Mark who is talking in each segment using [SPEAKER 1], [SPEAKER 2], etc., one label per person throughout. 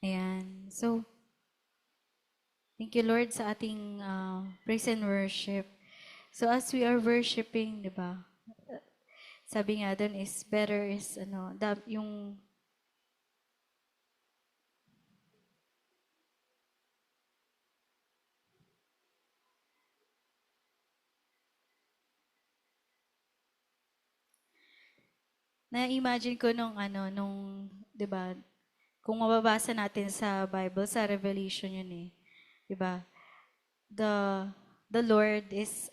[SPEAKER 1] Ayan. So, thank you Lord sa ating praise and worship. So as we are worshiping, di ba? Sabi nga doon is better is yung na-imagine ko nung 'di ba? Kung mababasa natin sa Bible, sa Revelation yun eh. 'Di ba? The the Lord is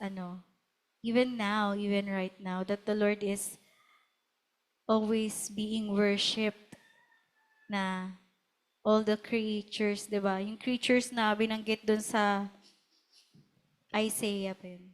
[SPEAKER 1] even now, even right now, that the Lord is always being worshipped na all the creatures, 'di ba? Yung creatures na binanggit doon sa Isaiah pa yun.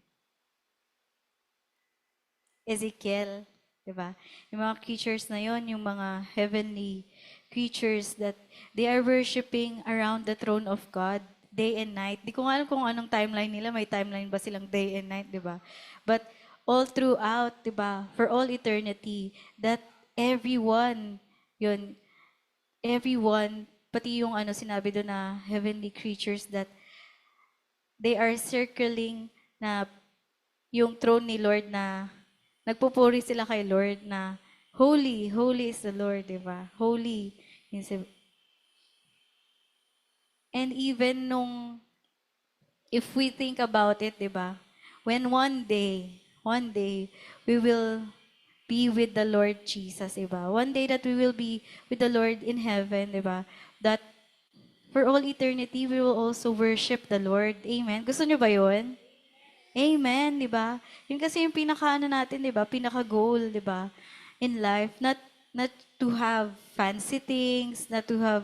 [SPEAKER 1] Ezekiel, 'di ba? Yung mga creatures na yon, yung mga heavenly creatures that they are worshiping around the throne of God day and night. Di ko nga alam kung anong timeline nila, may timeline ba silang day and night, 'di ba? But all throughout, 'di ba? For all eternity, that everyone, yun, everyone, pati yung sinabi doon na heavenly creatures that they are circling na yung throne ni Lord na nagpupuri sila kay Lord na holy, holy is the Lord, di ba? Holy. And even if we think about it, di ba? When one day, we will be with the Lord Jesus, di ba? One day that we will be with the Lord in heaven, di ba? That for all eternity, we will also worship the Lord. Amen? Gusto niyo ba yun? Amen, di ba? Yun kasi yung pinaka natin, di ba? Pinaka-goal, di ba? In life, not to have fancy things, not to have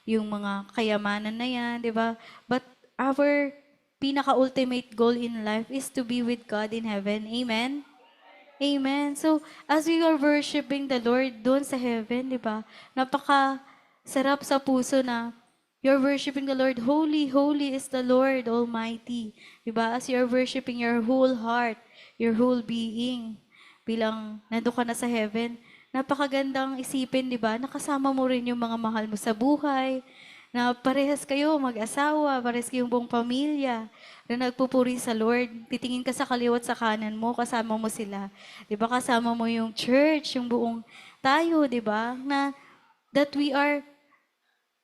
[SPEAKER 1] yung mga kayamanan na yan, di ba? But our pinaka-ultimate goal in life is to be with God in heaven. Amen? Amen. So, as we are worshiping the Lord doon sa heaven, di ba? Napaka sarap sa puso na you're worshiping the Lord. Holy, holy is the Lord Almighty. Di ba? As you're worshiping your whole heart, your whole being, bilang nandun ka na sa heaven, napakagandang isipin, di ba? Nakasama mo rin yung mga mahal mo sa buhay, na parehas kayo mag-asawa, parehas kayong buong pamilya, na nagpupuri sa Lord. Titingin ka sa kaliwat sa kanan mo, kasama mo sila. 'Di ba? Kasama mo yung church, yung buong tayo, 'di ba? Na that we are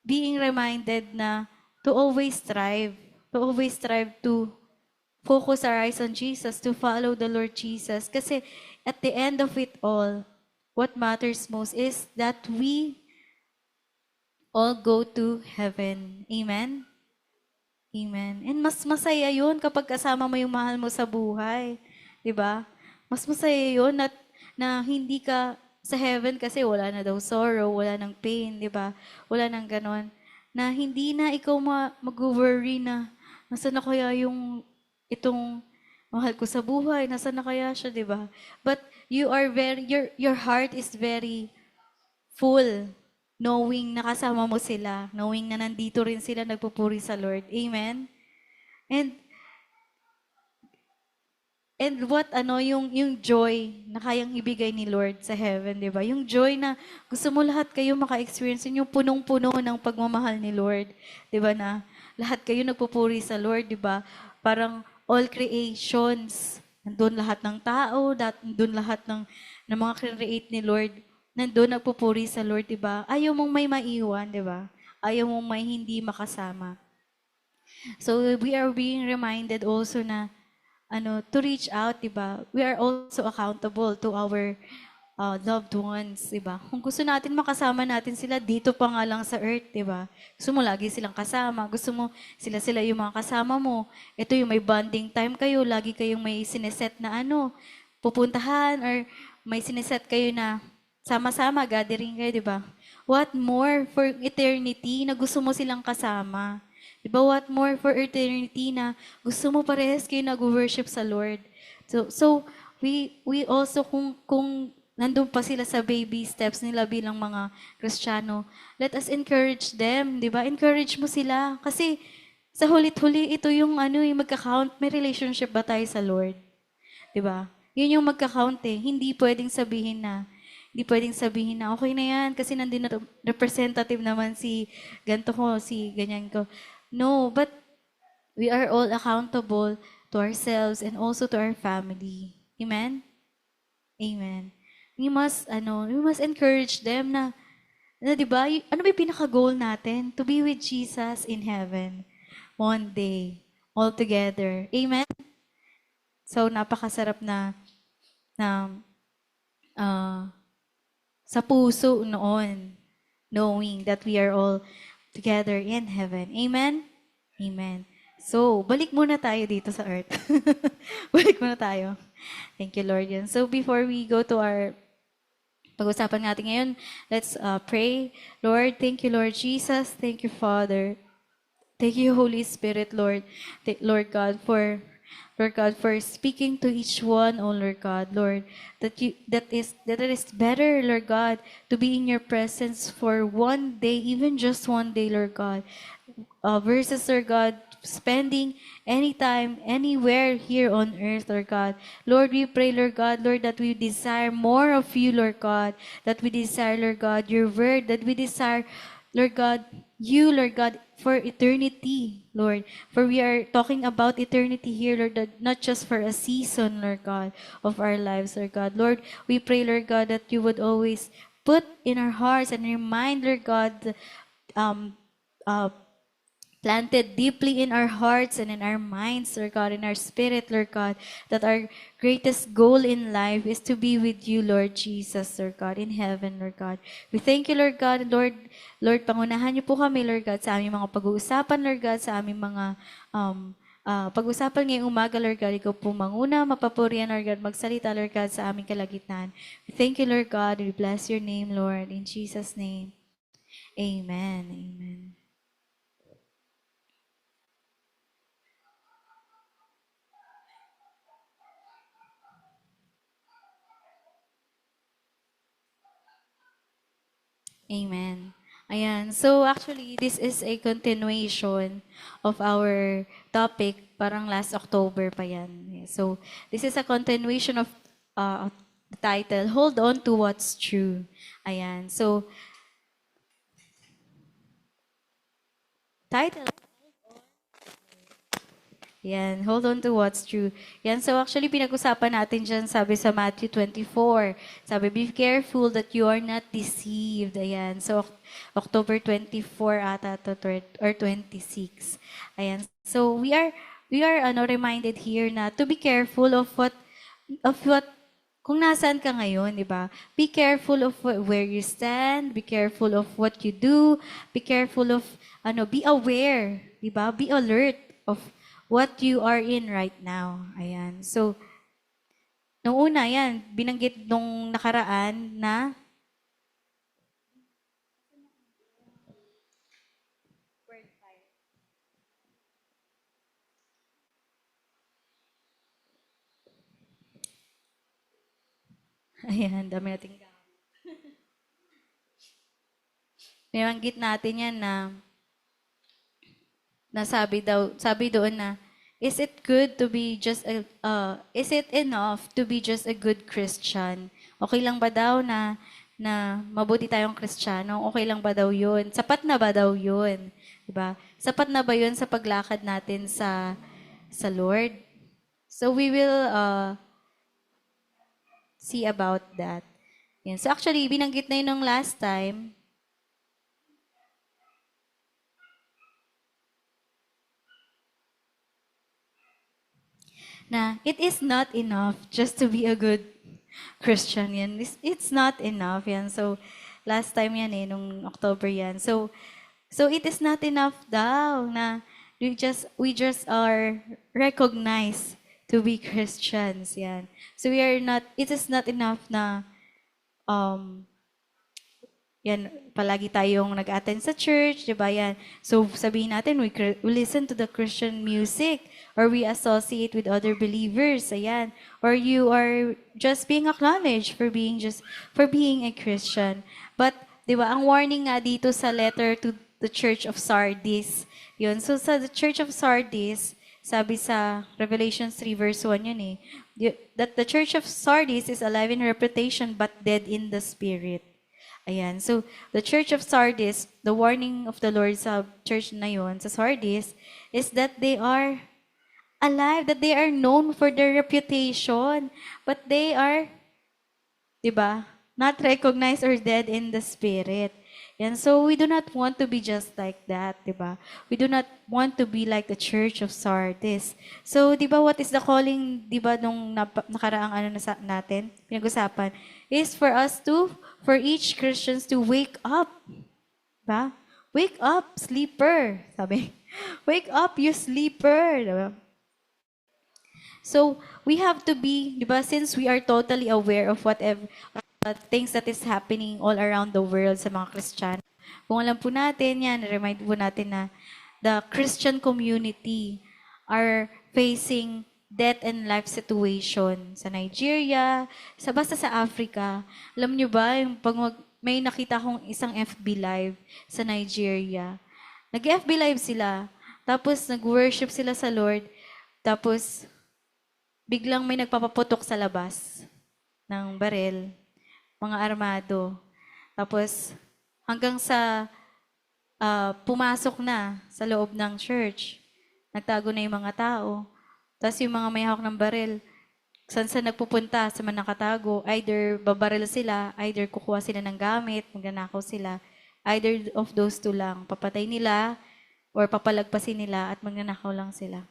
[SPEAKER 1] being reminded na to always strive to focus our eyes on Jesus, to follow the Lord Jesus. Kasi at the end of it all, what matters most is that we all go to heaven. Amen? Amen. And mas masaya yun kapag kasama mo yung mahal mo sa buhay. 'Di ba? Mas masaya yun na hindi ka sa heaven kasi wala na daw sorrow, wala nang pain, 'di ba? Wala nang ganon. Na hindi na ikaw mag-worry na nasaan na kaya yung itong mahal ko sa buhay, nasaan na kaya siya, 'di ba? But your heart is very full, knowing na kasama mo sila, knowing na nandito rin sila nagpupuri sa Lord. Amen? And and what yung joy na kayang ibigay ni Lord sa heaven, 'di ba? Yung joy na gusto mo lahat kayo maka-experience yung punong-puno ng pagmamahal ni Lord, 'di ba na lahat kayo nagpupuri sa Lord, 'di ba? Parang all creations, nandun lahat ng tao, nandun lahat ng mga create ni Lord, nandun nagpupuri sa Lord, 'di ba? Ayaw mong may maiwan, 'di ba? Ayaw mong may hindi makasama. So we are being reminded also na to reach out, 'di ba? We are also accountable to our loved ones, 'di ba? Kung gusto natin makasama natin sila dito pa nga lang sa earth, 'di ba? Gusto mo lagi silang kasama, gusto mo sila yung mga kasama mo. Ito yung may bonding time kayo, lagi kayong may sineset na pupuntahan or may sineset kayo na sama-sama, gathering kayo, 'di ba? What more for eternity na gusto mo silang kasama? 'Di ba, what more for eternity na gusto mo parehas kayo nag-worship sa Lord. So we also kung nandun pa sila sa baby steps nila bilang mga Kristiyano, let us encourage them, 'di ba? Encourage mo sila kasi sa hulit-huli ito yung yung magka-count, may relationship ba tayo sa Lord? 'Di ba? Yun yung magka-count eh. Hindi pwedeng sabihin na Hindi pwedeng sabihin na, okay na yan, kasi nandun na representative naman si ganto ko, si ganyan ko. No, but we are all accountable to ourselves and also to our family. Amen? Amen. We must encourage them na 'di ba? Ano ba 'yung pinaka-goal natin? To be with Jesus in heaven one day, all together. Amen. So napakasarap na ah, sa puso noon, knowing that we are all together in heaven. Amen. Amen. So, balik muna tayo dito sa earth. Balik muna tayo. Thank you, Lord. Yan. So, before we go to our pag-usapan natin ngayon, let's pray. Lord, thank you, Lord Jesus. Thank you, Father. Thank you, Holy Spirit, Lord. Lord God, for speaking to each one, oh Lord God, Lord, that it is better, Lord God, to be in your presence for one day, even just one day, Lord God, versus, Lord God, spending anytime, anywhere here on earth, Lord God. Lord, we pray, Lord God, Lord, that we desire more of you, Lord God, that we desire, Lord God, your word, that we desire, Lord God, you, Lord God, for eternity, Lord. For we are talking about eternity here, Lord, that not just for a season, Lord God, of our lives, Lord God. Lord, we pray, Lord God, that you would always put in our hearts and remind, Lord God, um, uh, planted deeply in our hearts and in our minds, Lord God, in our spirit, Lord God, that our greatest goal in life is to be with you, Lord Jesus, Lord God, in heaven, Lord God. We thank you, Lord God, Lord, pangunahan niyo po kami, Lord God, sa aming mga pag-uusapan, Lord God, sa aming mga pag-usapan ngayong umaga, Lord God, ikaw po manguna, mapapurihan, Lord God, magsalita, Lord God, sa aming kalagitnaan. We thank you, Lord God, we bless your name, Lord, in Jesus' name. Amen. Amen. Amen. Ayan. So actually, this is a continuation of our topic. Parang last October pa yan. So this is a continuation of the title, Hold On to What's True. Ayan. So title, yan, hold on to what's true. Yan, so actually pinag-usapan natin dyan, sabi sa Matthew 24, sabi, be careful that you are not deceived. Ayan, so October 24 ata to or 26. Ayan, so we are reminded here na to be careful of what kung nasaan ka ngayon, di ba? Be careful of where you stand, be careful of what you do, be careful of, be aware, di ba? Be alert of what you are in right now. Ayan. So, nung una, yan, binanggit nung nakaraan na, ayan, dami nating binanggit natin yan na sabi doon na, is it good to be just is it enough to be just a good Christian? Okay lang ba daw na mabuti tayong Kristiyano? Okay lang ba daw yun? Sapat na ba daw yun? Diba? Sapat na ba yun sa paglakad natin sa Lord? So we will see about that. Yan. So actually, binanggit na yun nung last time. Na it is not enough just to be a good Christian yan. It's not enough yan. So, last time yan nung October yan. So it is not enough daw na we just are recognized to be Christians yan. So it is not enough na um, yan, palagi tayong nag-attend sa church, di ba yan? So, sabihin natin, we listen to the Christian music or we associate with other believers, ayan. Or you are just being acknowledged for being a Christian. But, di ba, ang warning nga dito sa letter to the Church of Sardis, yun. So, sa the Church of Sardis, sabi sa Revelation 3 verse 1 yun eh, that the church of Sardis is alive in reputation but dead in the spirit. Ayan. So, the church of Sardis, the warning of the Lord sa church na yun, sa Sardis, is that they are alive, that they are known for their reputation, but they are, di ba, not recognized or dead in the spirit. And so we do not want to be just like that, di ba? We do not want to be like the church of Sardis. So, di ba, what is the calling, di ba, nung nakaraang natin, pinag-usapan, is for each Christians to wake up. Ba? Wake up, sleeper. Sabi, wake up, you sleeper. Diba? So, we have to be, di ba, since we are totally aware of whatever things that is happening all around the world sa mga Kristiyano. Kung alam po natin yan, remind po natin na the Christian community are facing death and life situation sa Nigeria, basta sa Africa. Alam nyo ba, yung may nakita akong isang FB live sa Nigeria. Nag-FB live sila, tapos nag-worship sila sa Lord, tapos biglang may nagpapaputok sa labas ng barel, mga armado. Tapos hanggang sa pumasok na sa loob ng church, nagtago na yung mga tao. Tapos yung mga may hawak ng baril, saan nagpupunta sa mga nakatago, either babaril sila, either kukuha sila ng gamit, magnanakaw sila, either of those two lang, papatay nila, or papalagpasin nila, at magnanakaw lang sila.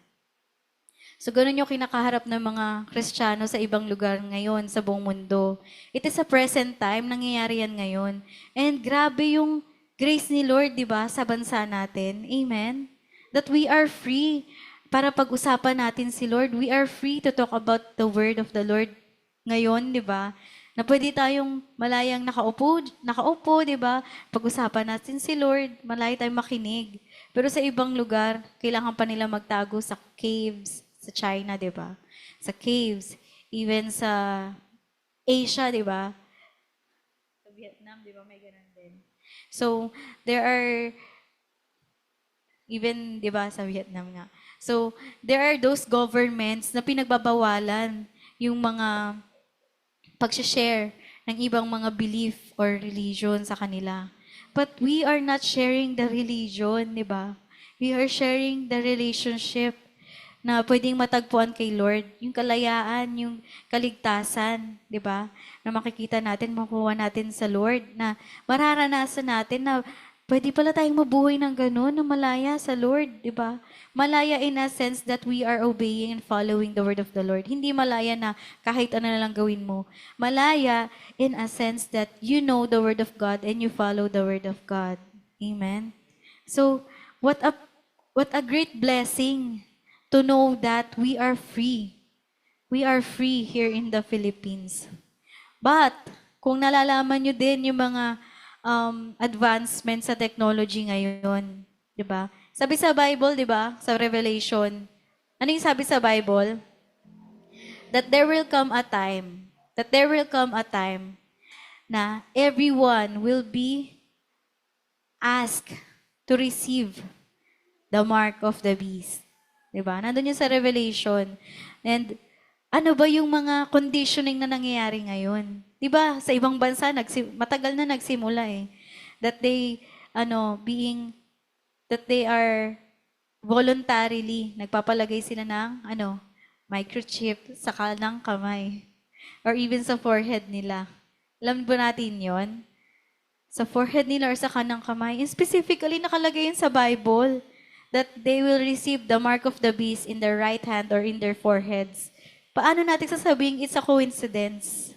[SPEAKER 1] So, ganun yung kinakaharap ng mga Kristiyano sa ibang lugar ngayon, sa buong mundo. It is a present time, nangyayari yan ngayon. And grabe yung grace ni Lord, di ba, sa bansa natin. Amen? That we are free para pag-usapan natin si Lord. We are free to talk about the word of the Lord ngayon, di ba? Na pwede tayong malayang nakaupo, di ba? Pag-usapan natin si Lord, malaya tayong makinig. Pero sa ibang lugar, kailangan pa nila magtago sa caves, sa China, di ba? Sa caves, even sa Asia, di ba? Sa Vietnam, di ba? May ganun din. So, there are, even, di ba, sa Vietnam nga. So, there are those governments na pinagbabawalan yung mga pag-share ng ibang mga belief or religion sa kanila. But we are not sharing the religion, di ba? We are sharing the relationship na pwedeng matagpuan kay Lord. Yung kalayaan, yung kaligtasan, di ba? Na makikita natin, makuha natin sa Lord, na mararanasan natin na pwede pala tayong mabuhay ng gano'n, na malaya sa Lord, di ba? Malaya in a sense that we are obeying and following the word of the Lord. Hindi malaya na kahit ano na lang gawin mo. Malaya in a sense that you know the word of God and you follow the word of God. Amen? So, what a great blessing to know that we are free. We are free here in the Philippines. But, kung nalalaman nyo din yung mga advancements sa technology ngayon, di ba? Sabi sa Bible, di ba? Sa Revelation, ano yung sabi sa Bible? That there will come a time na everyone will be asked to receive the mark of the beast. Diba? Nandun yun sa Revelation. And ano ba yung mga conditioning na nangyayari ngayon? Diba? Sa ibang bansa, matagal na nagsimula eh. That they are voluntarily, nagpapalagay sila ng, microchip sa kanang kamay. Or even sa forehead nila. Alam ba natin yon? Sa forehead nila or sa kanang kamay. And specifically, nakalagay yun sa Bible that they will receive the mark of the beast in their right hand or in their foreheads. Paano natin sasabihin it's a coincidence?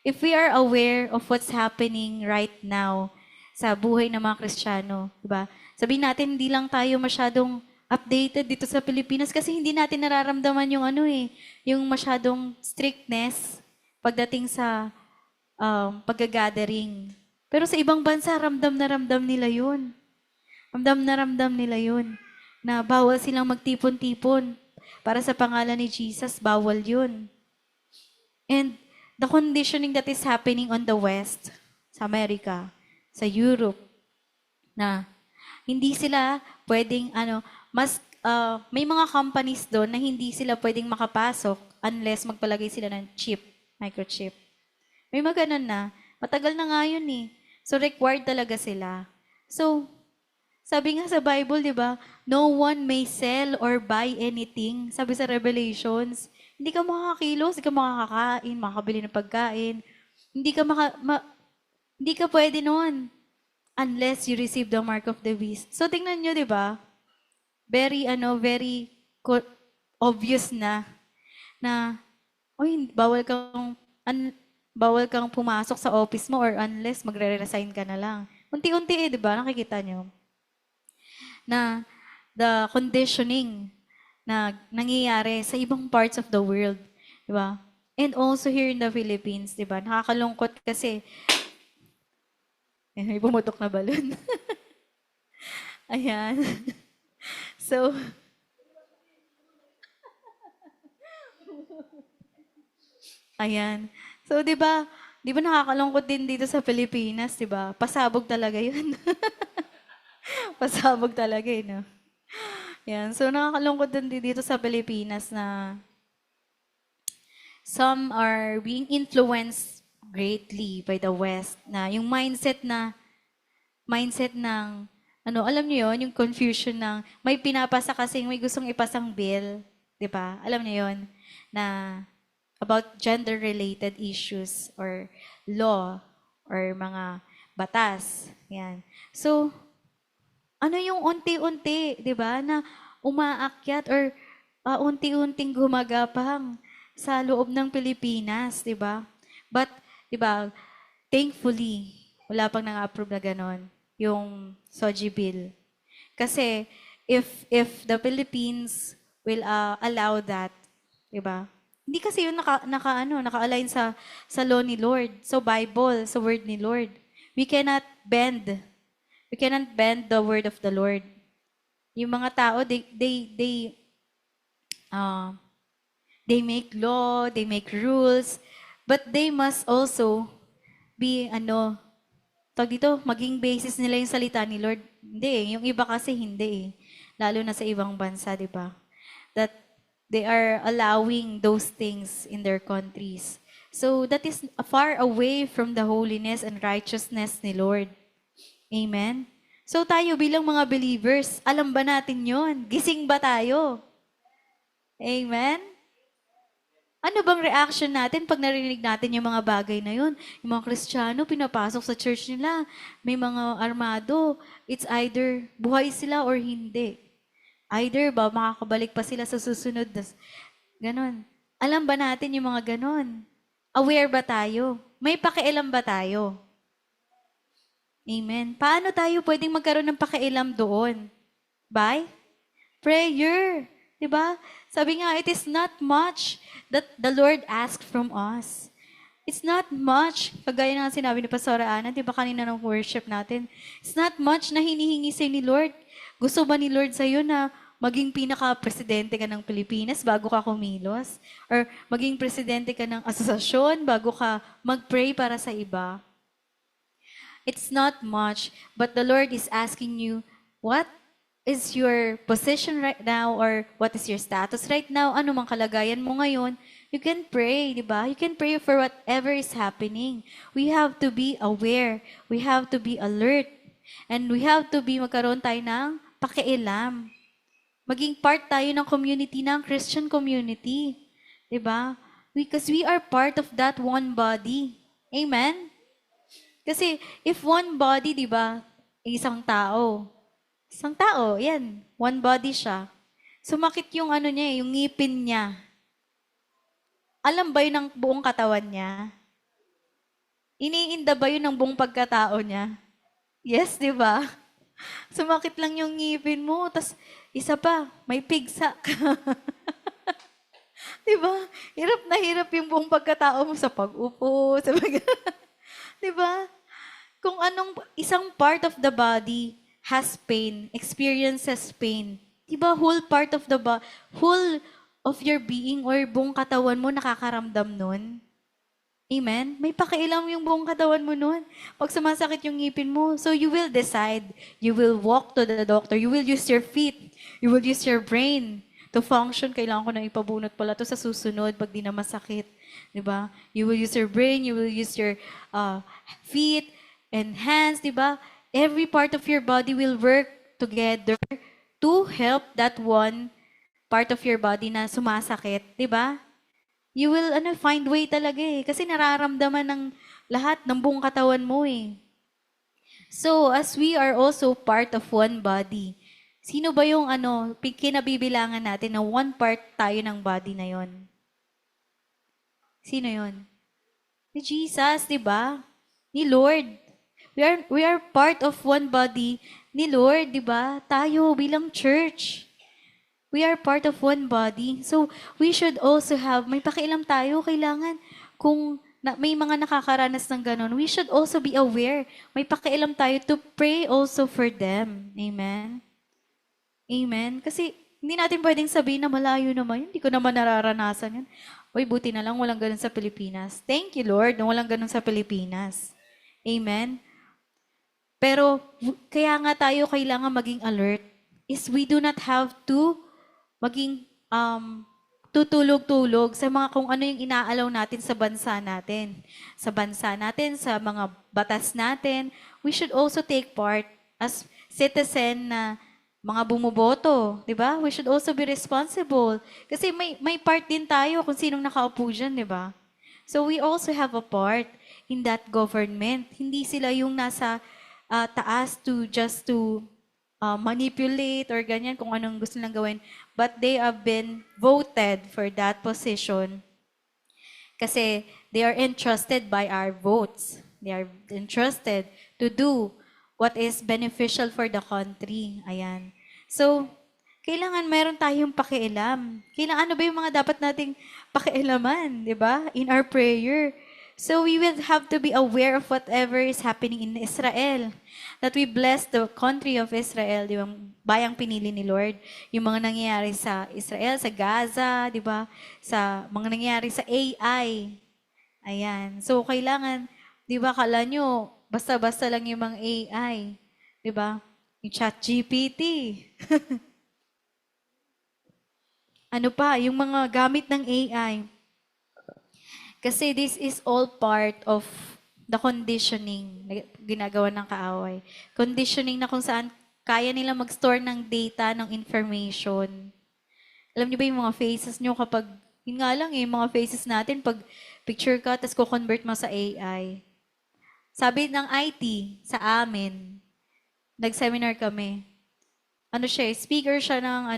[SPEAKER 1] If we are aware of what's happening right now sa buhay ng mga Kristiyano, diba? Sabihin natin, hindi lang tayo masyadong updated dito sa Pilipinas kasi hindi natin nararamdaman yung yung masyadong strictness pagdating sa pag-gathering. Pero sa ibang bansa, ramdam na ramdam nila yun. Ramdam nila yun. Na bawal silang magtipon-tipon. Para sa pangalan ni Jesus, bawal yun. And the conditioning that is happening on the West, sa Amerika, sa Europe, na hindi sila pwedeng, may mga companies doon na hindi sila pwedeng makapasok unless magpalagay sila ng chip, microchip. May mga ganun na. Matagal na nga yun eh. So, required talaga sila. So, sabi nga sa Bible, di ba? No one may sell or buy anything. Sabi sa Revelations, hindi ka makakakilos, hindi ka makakakain, makakabili ng pagkain. Hindi ka pwede nun unless you receive the mark of the beast. So, tingnan nyo, di ba? Very obvious na, oy, bawal kang pumasok sa office mo or unless magre-resign ka na lang. Unti-unti di ba? Nakikita nyo na the conditioning na nangyayari sa ibang parts of the world, di ba? And also here in the Philippines, di ba? Nakakalungkot kasi may pumutok na balon. Ayan. So, ayan. So, di ba nakakalungkot din dito sa Pilipinas, di ba? Pasabog talaga yun. Pasabog talaga eh, no? Yan. So, nakakalungkot din dito sa Pilipinas na some are being influenced greatly by the West na yung mindset ng, alam niyo yon yung confusion ng, may pinapasa kasing may gustong ipasang bill, di ba? Alam niyo yon na about gender-related issues or law or mga batas. Yan. So, ano yung unti-unti, di ba, na umaakyat or unti-unting gumagapang sa loob ng Pilipinas, di ba? But, di ba, thankfully, wala pang nang-approve na ganon, yung SOGI bill. Kasi, if the Philippines will allow that, di ba? Hindi kasi yun naka-align sa law ni Lord, sa Bible, sa word ni Lord. We cannot bend the word of the Lord. Yung mga tao, they make law, they make rules, but they must also be, maging basis nila yung salita ni Lord. Hindi eh. Yung iba kasi hindi eh. Lalo na sa ibang bansa, di ba? That they are allowing those things in their countries. So that is far away from the holiness and righteousness ni Lord. Amen? So tayo bilang mga believers, alam ba natin yon? Gising ba tayo? Amen? Ano bang reaction natin pag narinig natin yung mga bagay na yun? Yung mga Kristiyano, pinapasok sa church nila, may mga armado. It's either buhay sila or hindi. Either ba, makakabalik pa sila sa susunod. Ganon. Alam ba natin yung mga ganon? Aware ba tayo? May pakialam ba tayo? Amen. Paano tayo pwedeng magkaroon ng pakialam doon? By prayer. Diba? Sabi nga, it is not much that the Lord asked from us. It's not much, kagaya ng sinabi ni Pastora Ana, di ba kanina ng worship natin, it's not much na hinihingi sa'yo ni Lord. Gusto ba ni Lord sa'yo na maging pinaka-presidente ka ng Pilipinas bago ka kumilos? Or maging presidente ka ng asosasyon bago ka mag-pray para sa iba? It's not much, but the Lord is asking you, what is your position right now or what is your status right now? Ano mang kalagayan mo ngayon? You can pray, di ba? You can pray for whatever is happening. We have to be aware. We have to be alert. And we have to be magkaroon tayo ng pakialam. Maging part tayo ng community, ng Christian community. Diba? Because we are part of that one body. Amen? Kasi if one body, diba, isang tao, yan, one body siya. Sumakit yung niya, yung ngipin niya. Alam ba yun ng buong katawan niya? Iniinda ba yun ng buong pagkatao niya? Yes, diba? Sumakit lang yung ngipin mo, tas isa pa, may pigsa ka. Diba? Hirap na hirap yung buong pagkatao mo sa pag-upo, sa diba? Kung anong isang part of the body has pain, experiences pain, diba whole part of the whole of your being or buong katawan mo nakakaramdam nun? Amen? May pakialam yung buong katawan mo nun. Pag sumasakit yung ngipin mo, so you will decide. You will walk to the doctor. You will use your feet. You will use your brain To function, kailangan ko na ipabunot pala to sa susunod pag di na masakit. Di ba? You will use your brain, you will use your feet and hands, di ba? Every part of your body will work together to help that one part of your body na sumasakit, di ba? You will find way talaga eh. Kasi nararamdaman ng lahat ng buong katawan mo eh. So, as we are also part of one body, sino ba yung kinabibilangan natin na one part tayo ng body na yon? Sino yon? Ni Jesus, di ba? Ni Lord. We are part of one body ni Lord, di ba? Tayo bilang church. We are part of one body. So, we should also may pakialam tayo, kailangan, kung may mga nakakaranas ng ganun, we should also be aware. May pakialam tayo to pray also for them. Amen? Amen? Kasi, hindi natin pwedeng sabihin na malayo naman. Hindi ko naman nararanasan yan. Uy, buti na lang walang ganun sa Pilipinas. Thank you, Lord, na walang ganun sa Pilipinas. Amen? Pero, kaya nga tayo kailangan maging alert is we do not have to maging tutulog-tulog sa mga kung ano yung inaalaw natin sa bansa natin. Sa bansa natin, sa mga batas natin, we should also take part as citizen na mga bumuboto, di ba? We should also be responsible. Kasi may part din tayo kung sinong nakaupo dyan, di ba? So we also have a part in that government. Hindi sila yung nasa taas just to manipulate or ganyan kung anong gusto nilang gawin. But they have been voted for that position kasi they are entrusted by our votes. They are entrusted to do what is beneficial for the country. Ayan. So, kailangan meron tayong pakialam. Kailangan ano ba yung mga dapat nating pakialaman, di ba? In our prayer. So we will have to be aware of whatever is happening in Israel. That we bless the country of Israel, di ba? Bayang pinili ni Lord. Yung mga nangyayari sa Israel, sa Gaza, di ba? Sa mga nangyayari sa AI. Ayan. So kailangan, di ba, kala nyo, basta-basta lang yung mga AI. Di ba? Yung ChatGPT. Ano pa? Yung mga gamit ng AI. Kasi this is all part of the conditioning na ginagawa ng kaaway. Conditioning na kung saan kaya nila mag-store ng data, ng information. Alam niyo ba yung mga faces niyo kapag, yun nga lang yung mga faces natin, pag picture ka, tapos ko-convert mo sa AI. Sabi ng IT sa amin, nag-seminar kami. Speaker siya ng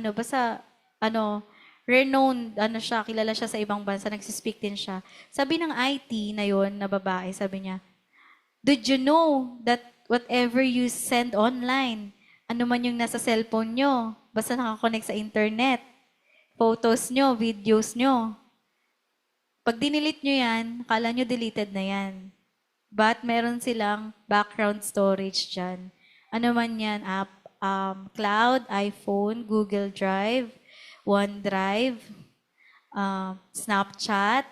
[SPEAKER 1] renowned, kilala siya sa ibang bansa, nagsispeak din siya. Sabi ng IT na yon na babae, sabi niya, did you know that whatever you send online, ano man yung nasa cellphone nyo, basta nakakonect sa internet, photos nyo, videos nyo, pag dinilit nyo yan, kala nyo deleted na yan. But meron silang background storage dyan. Ano man yan, cloud, iPhone, Google Drive, OneDrive, Snapchat,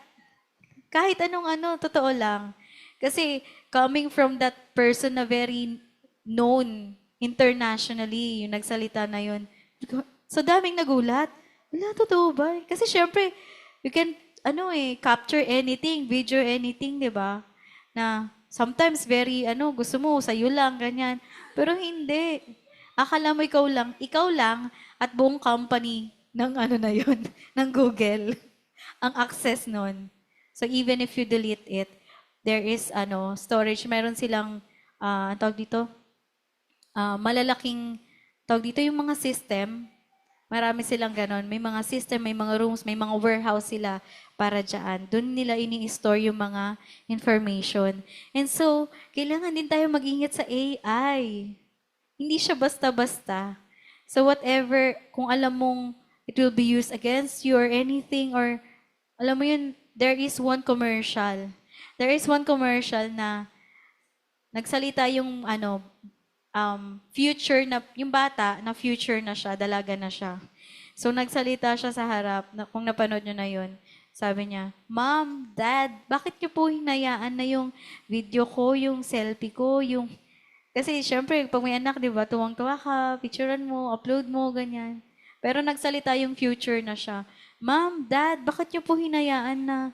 [SPEAKER 1] kahit anong totoo lang. Kasi coming from that person na very known internationally, yung nagsalita na yun, so daming nagulat. Wala, totoo ba? Kasi syempre, you can, capture anything, video anything, di ba? Na sometimes very, gusto mo, sa'yo lang, ganyan. Pero hindi. Akala mo ikaw lang, at buong company, ng na yun, ng Google, ang access nun. So even if you delete it, there is storage. Meron silang, malalaking, yung mga system, marami silang ganon. May mga system, may mga rooms, may mga warehouse sila para dyan. Doon nila ini-store yung mga information. And so, kailangan din tayo mag-ingat sa AI. Hindi siya basta-basta. So whatever, kung alam mong it will be used against you or anything, or alam mo yun, there is one commercial. There is one commercial na nagsalita yung future na, yung bata na future na siya, dalaga na siya. So nagsalita siya sa harap, kung napanood nyo na yun, sabi niya, Mom, Dad, bakit niyo po hinayaan na yung video ko, yung selfie ko, yung... Kasi syempre, pag may anak, di ba, tuwang-tuwa ka, picturean mo, upload mo, ganyan. Pero nagsalita yung future na siya. Ma'am, Dad, bakit niyo po hinayaan na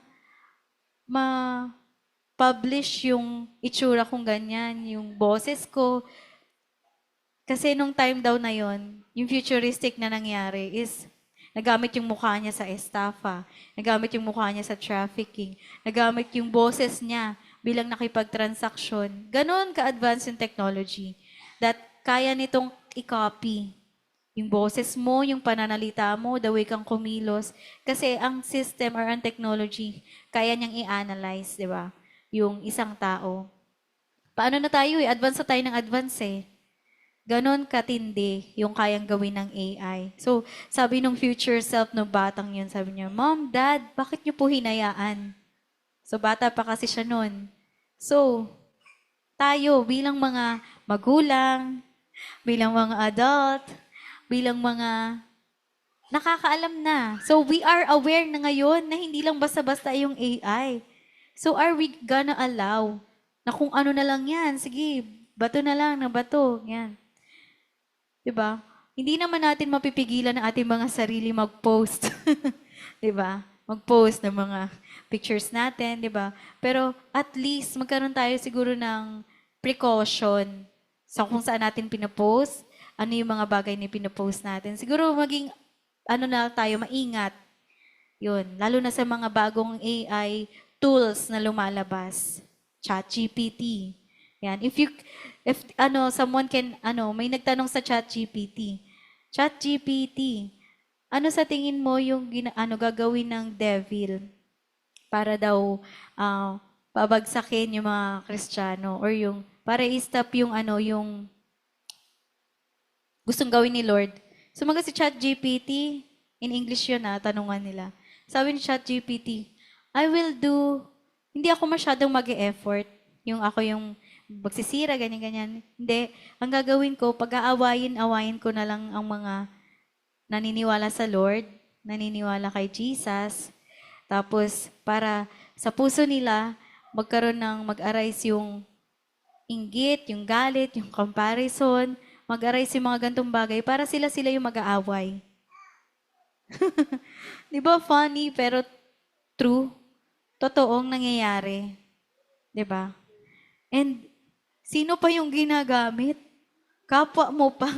[SPEAKER 1] ma-publish yung itsura kong ganyan, yung boses ko? Kasi nung time daw na yon, yung futuristic na nangyari is nagamit yung mukha niya sa estafa, nagamit yung mukha niya sa trafficking, nagamit yung boses niya bilang nakipagtransaksyon. Ganon ka-advance yung technology that kaya nitong i-copy yung boses mo, yung pananalita mo, the way kang kumilos. Kasi ang system or ang technology, kaya niyang i-analyze, di ba? Yung isang tao. Paano na tayo eh? Advance na tayo ng advance eh. Ganon katindi yung kayang gawin ng AI. So, sabi nung future self ng batang yun, sabi niya, Mom, Dad, bakit niyo po hinayaan? So, bata pa kasi siya nun. So, tayo bilang mga magulang, bilang mga adult, bilang mga nakakaalam na. So, we are aware na ngayon na hindi lang basta-basta yung AI. So, are we gonna allow na kung ano na lang yan, sige, bato na lang na bato, yan. 'Di ba? Hindi naman natin mapipigilan ang ating mga sarili mag-post. 'Di ba? Mag-post ng mga pictures natin, 'di ba? Pero at least magkaroon tayo siguro ng precaution sa kung saan natin pinopost, ano yung mga bagay na pinopost natin. Siguro maging ano na tayo maingat. 'Yun, lalo na sa mga bagong AI tools na lumalabas. ChatGPT. Yan. If someone can, may nagtanong sa ChatGPT. ChatGPT, ano sa tingin mo yung gagawin ng devil para daw pabagsakin yung mga Kristiyano or yung para i-stop yung yung gustong gawin ni Lord. Sumagot si ChatGPT, in English yun tanungan nila. Sabi ni ChatGPT, hindi ako masyadong mag-e-effort. Yung ako yung magsisira, ganyan-ganyan. Hindi. Ang gagawin ko, pag-aawayin-awayin ko na lang ang mga naniniwala sa Lord, naniniwala kay Jesus. Tapos, para sa puso nila, mag-arise yung inggit, yung galit, yung comparison, mag-arise yung mga gantong bagay para sila yung mag-aaway. Di ba funny, pero true? Totoong nangyayari. Di ba? And sino pa yung ginagamit? Kapwa mo pa.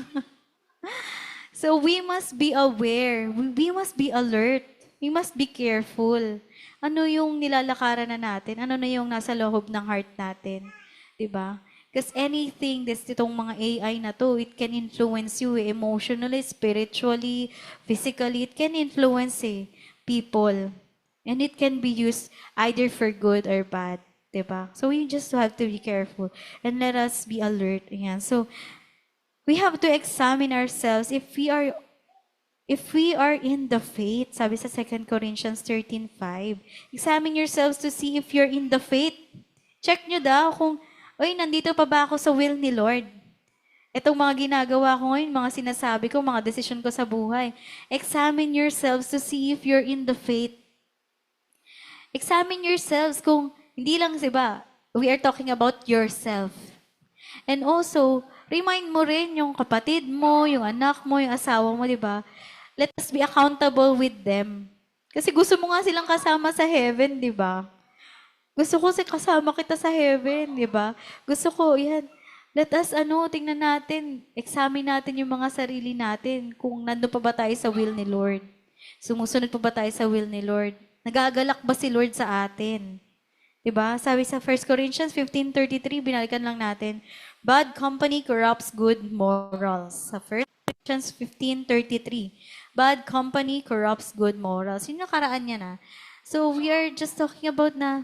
[SPEAKER 1] So we must be aware. We must be alert. We must be careful. Ano yung nilalakaran na natin? Ano na yung nasa loob ng heart natin? Diba? Because anything, itong mga AI na to, it can influence you emotionally, spiritually, physically. It can influence people. And it can be used either for good or bad. Diba? So we just have to be careful and let us be alert. Ayan. So we have to examine ourselves if we are in the faith. Sabi sa 2 Corinthians 13:5. Examine yourselves to see if you're in the faith. Check nyo daw kung, nandito pa ba ako sa will ni Lord? Itong mga ginagawa ko ngayon, mga sinasabi ko, mga desisyon ko sa buhay. Examine yourselves to see if you're in the faith. Examine yourselves kung hindi lang, diba, we are talking about yourself. And also, remind mo rin yung kapatid mo, yung anak mo, yung asawa mo, diba? Let us be accountable with them. Kasi gusto mo nga silang kasama sa heaven, diba? Gusto ko kasama kita sa heaven, diba? Gusto ko, yan. Let us, tingnan natin, examine natin yung mga sarili natin kung nandun pa ba tayo sa will ni Lord. Sumusunod pa ba tayo sa will ni Lord? Nagagalak ba si Lord sa atin? Diba? Sabi sa 1 Corinthians 15:33, binalikan lang natin, bad company corrupts good morals. Sa 1 Corinthians 15:33, bad company corrupts good morals. Yun yung nakaraan niya na. So, we are just talking about na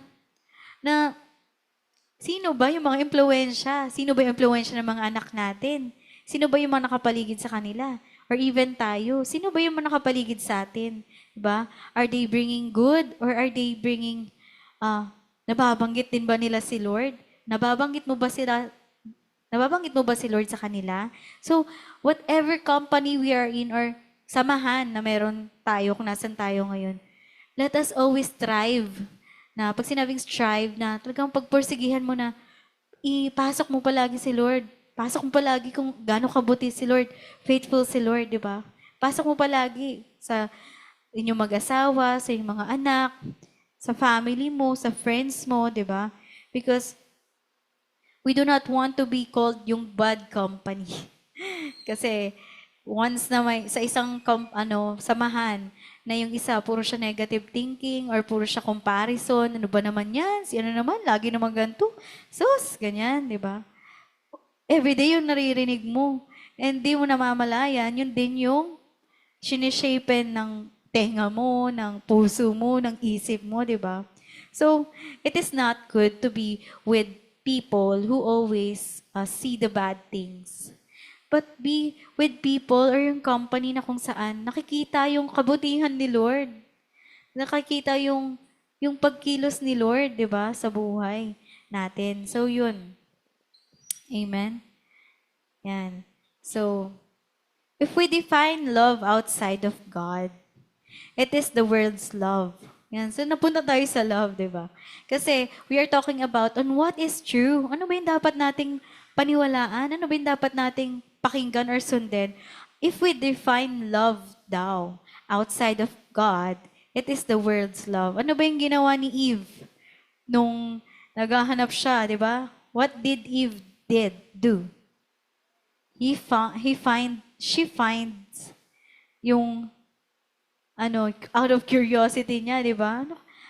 [SPEAKER 1] sino ba yung mga impluensya? Sino ba yung impluensya ng mga anak natin? Sino ba yung mga nakapaligid sa kanila? Or even tayo? Sino ba yung mga nakapaligid sa atin? Diba? Are they bringing good or are they bringing nababanggit din ba nila si Lord? Nababanggit mo ba si Lord sa kanila? So, whatever company we are in or samahan na meron tayo, kung nasan tayo ngayon, let us always strive. Na pag sinabing strive na, talagang pagpursigihan mo na, ipasok mo palagi si Lord. Pasok mo palagi kung gaano kabuti si Lord. Faithful si Lord, di ba? Pasok mo palagi sa inyong mag-asawa, sa inyong mga anak, sa family mo, sa friends mo, di ba? Because we do not want to be called yung bad company. Kasi once na may sa isang samahan na yung isa puro siya negative thinking or puro siya comparison, ano ba naman 'yan? Si ano naman lagi naman ganito. Sus, ganyan, 'di ba? Everyday yung naririnig mo. And di mo namamalayan, yun din yung sinishapen ng tenga mo, ng puso mo, ng isip mo, di ba? So, it is not good to be with people who always see the bad things. But be with people or yung company na kung saan nakikita yung kabutihan ni Lord. Nakikita yung pagkilos ni Lord, di ba, sa buhay natin. So, yun. Amen? Yan. So, if we define love outside of God, it is the world's love. Yan. So, napunta tayo sa love, di ba? Kasi, we are talking about on what is true. Ano ba yung dapat nating paniwalaan? Ano ba yung dapat nating pakinggan or sundin? If we define love daw outside of God, it is the world's love. Ano ba yung ginawa ni Eve nung naghahanap siya, di ba? What did Eve do? She finds yung out of curiosity niya, di ba?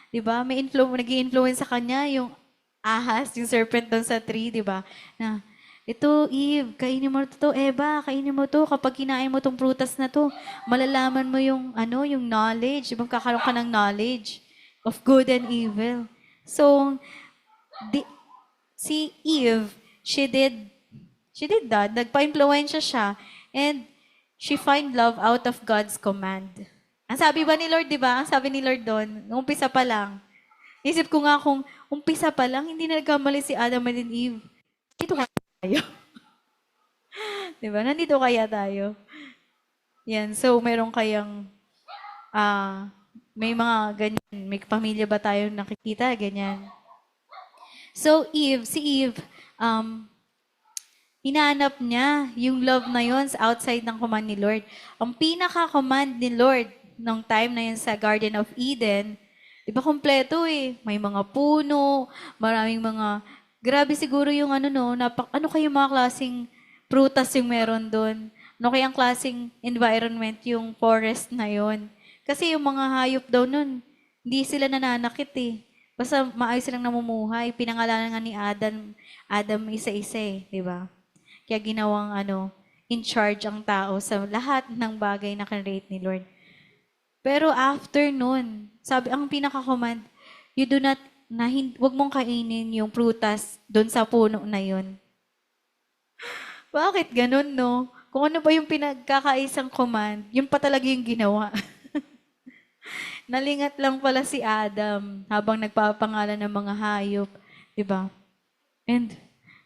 [SPEAKER 1] 'Di ba? Nag-i-influence sa kanya yung ahas, yung serpent doon sa tree, di ba? Na, ito, Eve, kainin mo to, Eva, kainin mo to. Kapag kinain mo tong prutas na to, malalaman mo yung, yung knowledge. Di ba? Kakaroon ka ng knowledge of good and evil. So, si Eve, she did that. Nagpa-influensya siya. And she find love out of God's command. Ang sabi ba ni Lord, di ba? Ang sabi ni Lord doon, nung umpisa pa lang. Isip ko nga kung umpisa pa lang, hindi na nagkamali si Adam and Eve. Dito kaya tayo. Di ba? Nandito kaya tayo. Yan. So, meron kayang, may mga ganyan. May pamilya ba tayo nakikita? Ganyan. So, si Eve, hinanap niya yung love na yun sa outside ng command ni Lord. Ang pinaka-command ni Lord nung time na yun sa Garden of Eden, di ba kompleto eh. May mga puno, maraming mga, grabe siguro yung ano kayong mga klaseng prutas yung meron doon? Ano kayang klaseng environment yung forest na yon? Kasi yung mga hayop daw nun, hindi sila nananakit eh. Basta maayos silang namumuhay. Pinangalanan nga ni Adam isa-isa eh, di ba? Kaya ginawang in charge ang tao sa lahat ng bagay na create ni Lord. Pero after nun, sabi ang pinaka-command, wag mong kainin yung prutas doon sa puno na yun. Bakit ganun, no? Kung ano ba yung pinagkakaisang command, yun pa talaga yung ginawa. Nalingat lang pala si Adam habang nagpapangalan ng mga hayop. Diba? And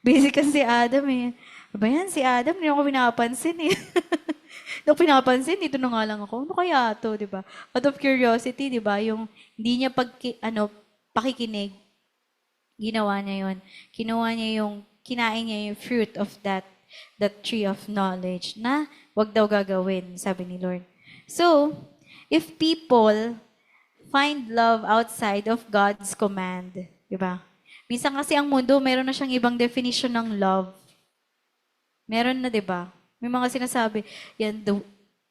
[SPEAKER 1] busy kasi si Adam eh. Diba yan, si Adam, hindi ako pinapansin eh. Hindi ako pinapansin, dito na nga lang ako. Ano kaya to, di ba? Out of curiosity, di ba? Yung hindi niya pakikinig, ginawa niya yon. Kinain niya yung fruit of that tree of knowledge na wag daw gagawin, sabi ni Lord. So, if people find love outside of God's command, di ba? Minsan kasi ang mundo, meron na siyang ibang definition ng love. Meron na, di ba? May mga sinasabi,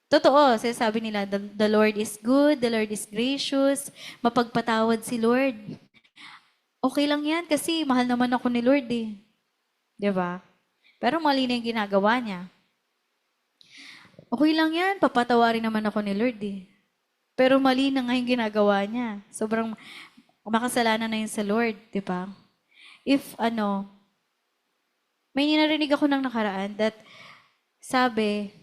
[SPEAKER 1] totoo, sinasabi nila, the Lord is good, the Lord is gracious, mapagpatawad si Lord. Okay lang yan kasi mahal naman ako ni Lord eh. Di ba? Pero mali na yung ginagawa niya. Okay lang yan, papatawarin naman ako ni Lord eh. Pero mali na nga yung ginagawa niya. Sobrang makasalanan na yun sa Lord, di ba? If may narinig ako ng nakaraan that sabi,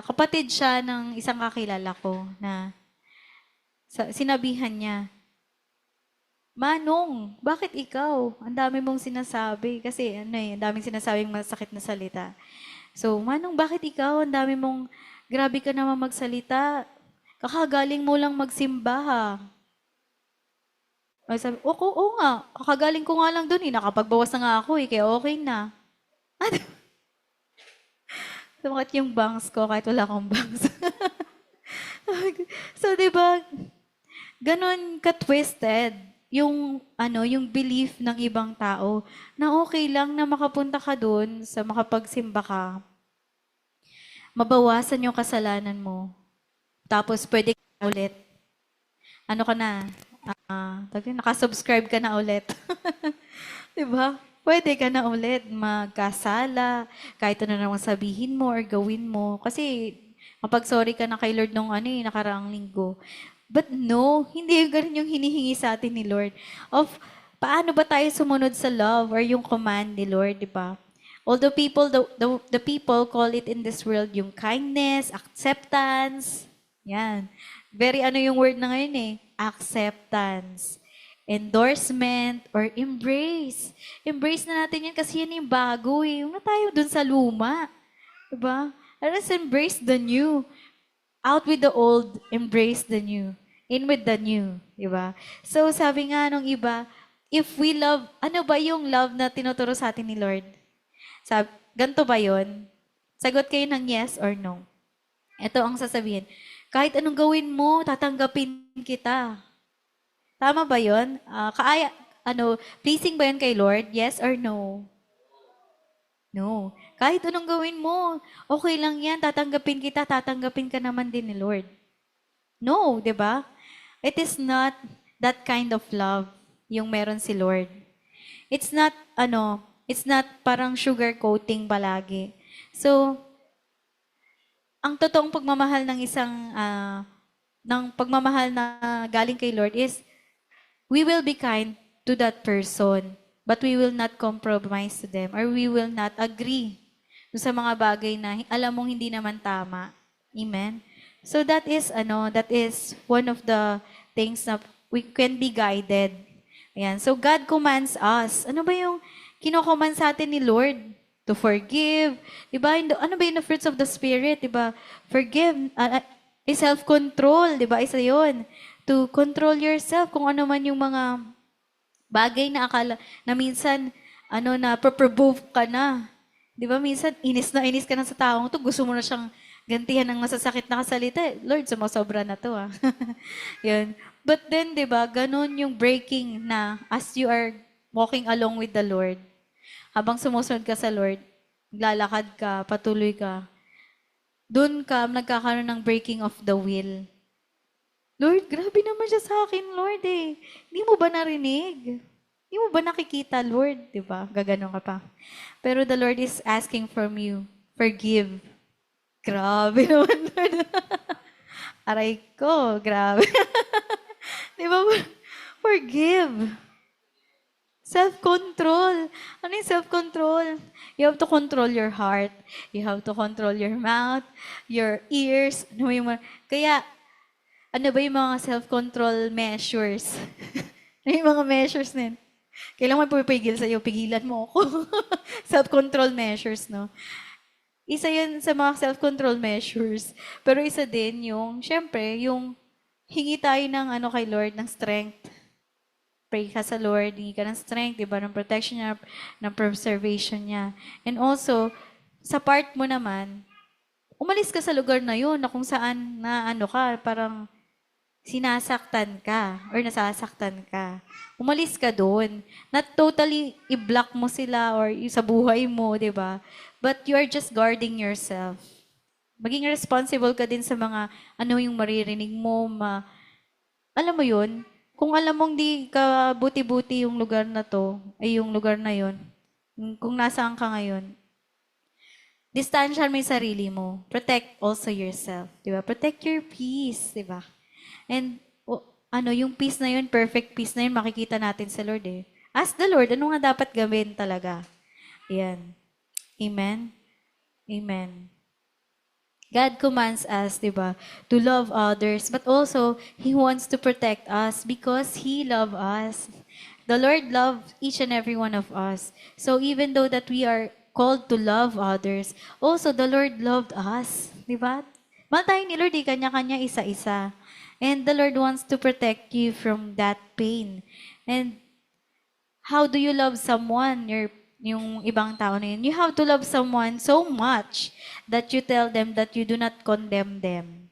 [SPEAKER 1] kapatid siya ng isang kakilala ko na sinabihan niya, Manong, bakit ikaw? Ang dami mong sinasabi. Kasi ang daming sinasabing masakit na salita. So, Manong, bakit ikaw? Ang dami mong, grabe ka naman magsalita. Kakagaling mo lang magsimba ha. Ay, sabi, oo nga. Kakagaling ko nga lang dun eh. Nakapagbawas na nga ako eh, kaya okay na. Sumakit yung bangs ko kahit wala akong bangs. So, di ba, ganon ka-twisted yung, yung belief ng ibang tao na okay lang na makapunta ka dun sa makapagsimba ka, mabawasan yung kasalanan mo, tapos pwede ka na ulit. Ano ka na? Nakasubscribe ka na ulit. Di ba? Pwede ka na ulit magkasala, kahit ano namang sabihin mo or gawin mo. Kasi, mapag-sorry ka na kay Lord nung nakaraang linggo. But no, hindi yung ganun yung hinihingi sa atin ni Lord. Of, paano ba tayo sumunod sa love or yung command ni Lord, di ba? Although the people call it in this world yung kindness, acceptance. Yan. Very yung word na ngayon acceptance, endorsement, or embrace. Embrace na natin yan kasi yan yung bago Huwag na tayo dun sa luma. Diba? Let us embrace the new. Out with the old, embrace the new. In with the new. Diba? So sabi nga nung iba, if we love, ano ba yung love na tinuturo sa atin ni Lord? Ganto ba yon? Sagot kayo ng yes or no. Ito ang sasabihin. Kahit anong gawin mo, tatanggapin kita. Tama ba yun? Pleasing ba yun kay Lord? Yes or no? No. Kahit anong gawin mo, okay lang yan, tatanggapin kita, tatanggapin ka naman din ni Lord. No, di ba? It is not that kind of love yung meron si Lord. It's not, it's not parang sugar coating palagi. So, ang totoong pagmamahal ng ng pagmamahal na galing kay Lord is, we will be kind to that person, but we will not compromise to them, or we will not agree sa mga bagay na alam mong hindi naman tama. Amen? So that is one of the things na we can be guided. Ayan. So God commands us. Ano ba yung kino-command sa atin ni Lord? To forgive. Diba? Ano ba yung fruits of the Spirit? Diba? Forgive. Self-control. Diba? Isa yun. To control yourself. Kung ano man yung mga bagay na akala na minsan, na provoke ka na. Diba? Minsan, inis ka na sa taong to. Gusto mo na siyang gantihan ng masasakit na kasalita. Lord, sumasobra na to Yun. But then, diba, ganun yung breaking na as you are walking along with the Lord. Habang sumusunod ka sa Lord, lalakad ka, patuloy ka, doon ka nagkakaroon ng breaking of the will. Lord, grabe naman siya sa akin, Lord Hindi mo ba narinig? Hindi mo ba nakikita, Lord? Diba? Gaganon ka pa. Pero the Lord is asking from you, forgive. Grabe naman, Lord. Aray ko, grabe. Diba? Forgive. Self-control. Ano yung self-control? You have to control your heart. You have to control your mouth, your ears. Kaya, ano ba yung mga self-control measures? Ano yung mga measures na yun? Kailangan pupigil sa'yo, pigilan mo ako. Self-control measures, no? Isa yun sa mga self-control measures. Pero isa din yung, syempre, yung hingi tayo ng kay Lord, ng strength. Pray ka sa Lord, hingi ka ng strength, diba? Ng protection niya, ng preservation niya. And also, sa part mo naman, umalis ka sa lugar na yun, na kung saan na parang sinasaktan ka or nasasaktan ka. Umalis ka doon. Not totally i-block mo sila or sa buhay mo, di ba? But you are just guarding yourself. Maging responsible ka din sa mga yung maririnig mo. Alam mo yun? Kung alam mong di ka buti-buti yung lugar na to, ay yung lugar na yun, kung nasaan ka ngayon, distansyahan mo yung sarili mo. Protect also yourself. Di ba? Protect your peace. Di ba? And, yung peace na yun, perfect peace na yun, makikita natin sa Lord Ask the Lord, ano nga dapat gawin talaga? Ayan. Amen? Amen. God commands us, diba, to love others, but also, He wants to protect us because He loves us. The Lord loves each and every one of us. So even though that we are called to love others, also the Lord loved us. Diba? Mahal tayo ni Lord, kanya-kanya, isa-isa. And the Lord wants to protect you from that pain. And how do you love someone? yung ibang tao na yun. You have to love someone so much that you tell them that you do not condemn them.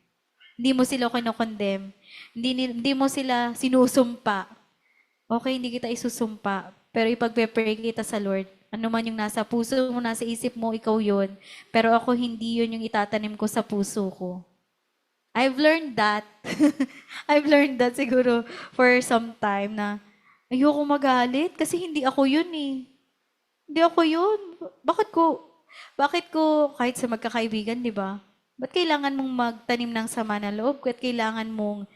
[SPEAKER 1] Hindi mo sila kinokondemn. Hindi mo sila sinusumpa. Okay, hindi kita isusumpa. Pero ipagpe-pray kita sa Lord. Ano man yung nasa puso mo, nasa isip mo, ikaw yun. Pero ako, hindi yun yung itatanim ko sa puso ko. I've learned that. I've learned that siguro for some time na ayoko magalit kasi hindi ako yun eh. Hindi ako yun. Bakit ko, kahit sa magkakaibigan, di ba? Ba't kailangan mong magtanim ng sama na loob? Ba't kailangan mong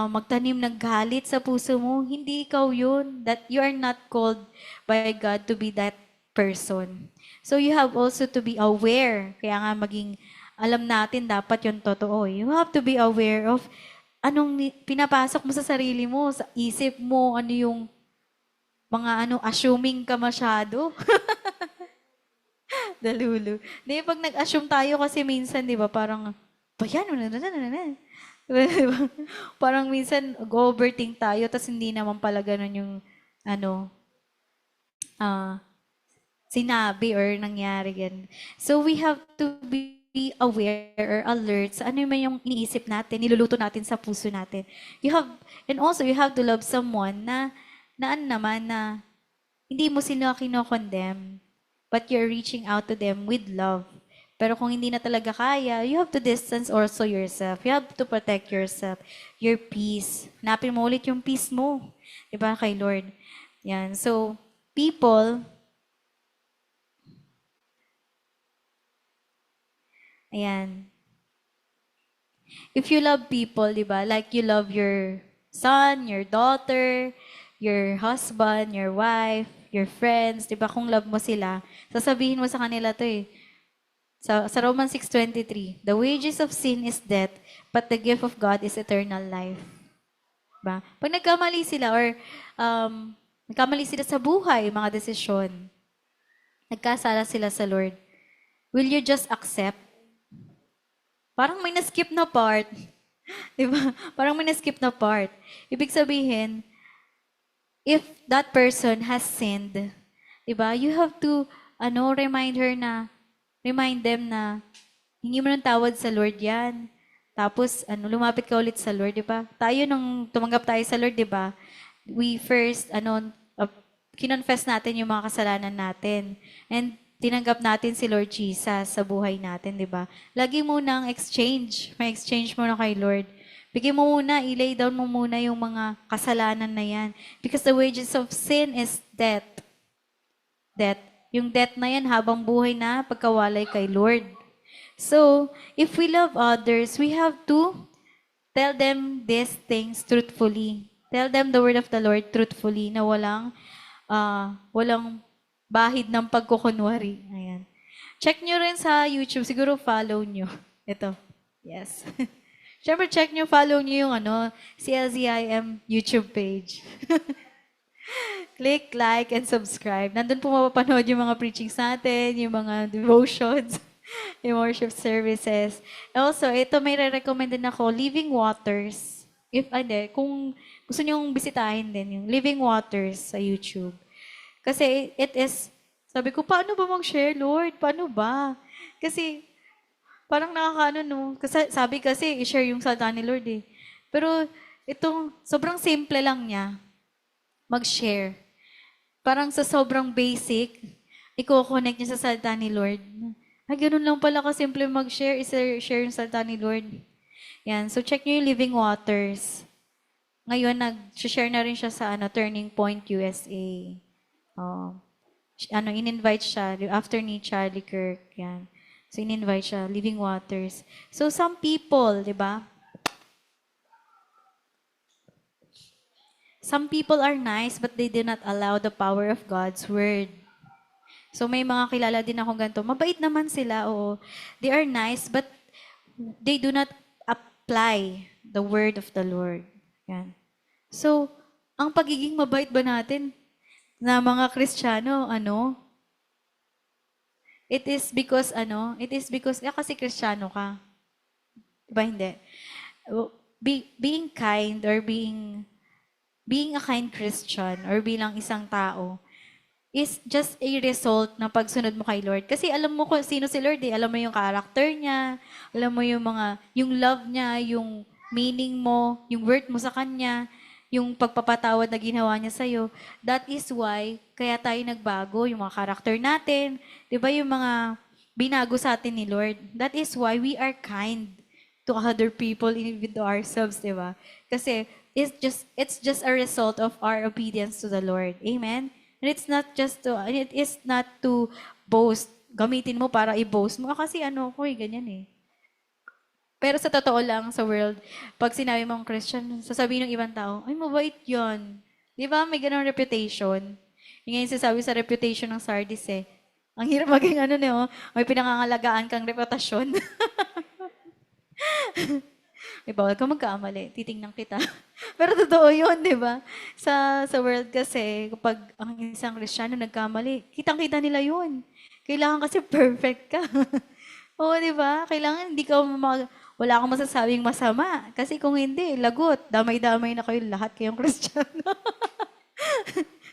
[SPEAKER 1] magtanim ng galit sa puso mo? Hindi ikaw yun. That you are not called by God to be that person. So you have also to be aware. Kaya nga maging alam natin dapat yung totoo. You have to be aware of anong pinapasok mo sa sarili mo, sa isip mo, ano yung mga assuming ka masyado. Dalulu. Di, pag nag-assume tayo kasi minsan, di ba, parang, ba yan? Diba? Parang minsan, go-overthink tayo, tapos hindi naman pala ganun yung, sinabi or nangyari yan. So, we have to be aware or alert sa ano man yung iniisip natin, niluluto natin sa puso natin. And also, you have to love someone na hindi mo sila kinokondemn, but you're reaching out to them with love. Pero kung hindi na talaga kaya, you have to distance also yourself. You have to protect yourself, your peace. Hanapin mo ulit yung peace mo. Diba, kay Lord? Yan. So, people, ayan. If you love people, di ba, like you love your son, your daughter, your husband, your wife, your friends, di ba, kung love mo sila, sasabihin mo sa kanila to eh. Sa Romans 6:23, the wages of sin is death, but the gift of God is eternal life. Diba? Pag nagkamali sila or nagkamali sila sa buhay, mga desisyon, nagkasala sila sa Lord, will you just accept? Parang may na-skip na part. Diba? Parang may na-skip na part. Ibig sabihin, if that person has sinned, diba, you have to remind them na hingi mo ng tawad sa Lord yan. Tapos, lumapit ka ulit sa Lord, di ba? Tayo, nung tumanggap tayo sa Lord, di ba? We first, kinonfess natin yung mga kasalanan natin. And tinanggap natin si Lord Jesus sa buhay natin, di ba? Lagi mo nang exchange. May exchange mo na kay Lord. Bigyan mo muna, ilay down mo muna yung mga kasalanan na yan. Because the wages of sin is death. Death. Yung death na yan, habang buhay na, pagkawalay kay Lord. So, if we love others, we have to tell them these things truthfully. Tell them the word of the Lord truthfully na walang bahid ng pagkukunwari. Ayan. Check nyo rin sa YouTube. Siguro follow nyo. Ito. Yes. Siyempre, check nyo, follow nyo yung CLZIM YouTube page. Click, like, and subscribe. Nandun po mapapanood yung mga preachings natin, yung mga devotions, yung worship services. Also, ito may re-recommend din ako, Living Waters. Kung gusto nyong bisitahin din, yung Living Waters sa YouTube. Kasi sabi ko, paano ba mag-share, Lord? Paano ba? Kasi, parang Kasi, sabi kasi, i-share yung salita ni Lord eh. Pero, sobrang simple lang niya. Mag-share. Parang sa sobrang basic, i-connect niya sa salita ni Lord. Ganun lang pala ka-simple mag-share, share yung salita ni Lord. Yan. So, check nyo yung Living Waters. Ngayon, nag-share na rin siya sa Turning Point USA. In-invite siya after ni Charlie Kirk. Yan. So, in-invite siya, Living Waters. So, some people, di ba? Some people are nice, but they do not allow the power of God's word. So, may mga kilala din akong ganito. Mabait naman sila, oo. They are nice, but they do not apply the word of the Lord. Yan. So, ang pagiging mabait ba natin na mga Kristiyano, It is because, kasi Kristiyano ka. Diba hindi? Being kind or being a kind Christian or bilang isang tao, is just a result ng pagsunod mo kay Lord. Kasi alam mo kung sino si Lord eh. Alam mo yung character niya, alam mo yung love niya, yung meaning mo, yung worth mo sa Kanya, yung pagpapatawad na ginawa niya sa'yo. That is why, kaya tayo nagbago, yung mga character natin, di ba yung mga binago sa atin ni Lord. That is why we are kind to other people, even to ourselves, di ba? Kasi it's just a result of our obedience to the Lord. Amen? And it is not to boast. Gamitin mo para i-boast mo. Kasi ganyan eh. Pero sa totoo lang, sa world, pag sinabi mong Christian, sasabihin ng ibang tao, ay, mabait yun. Di ba? May ganong reputation. Yung ngayon sasabi sa reputation ng Sardis eh. Ang hirap maging no? May pinangangalagaan kang reputasyon. Bawal ka magkamali. Titingnan kita. Pero totoo yun, di ba? Sa world kasi, kapag ang isang Kristiyano nagkamali, kitang-kita nila yun. Kailangan kasi perfect ka. Oo, di ba? Kailangan wala kang masasabing masama. Kasi kung hindi, lagot. Damay-damay na kayo lahat kayong Kristiyano.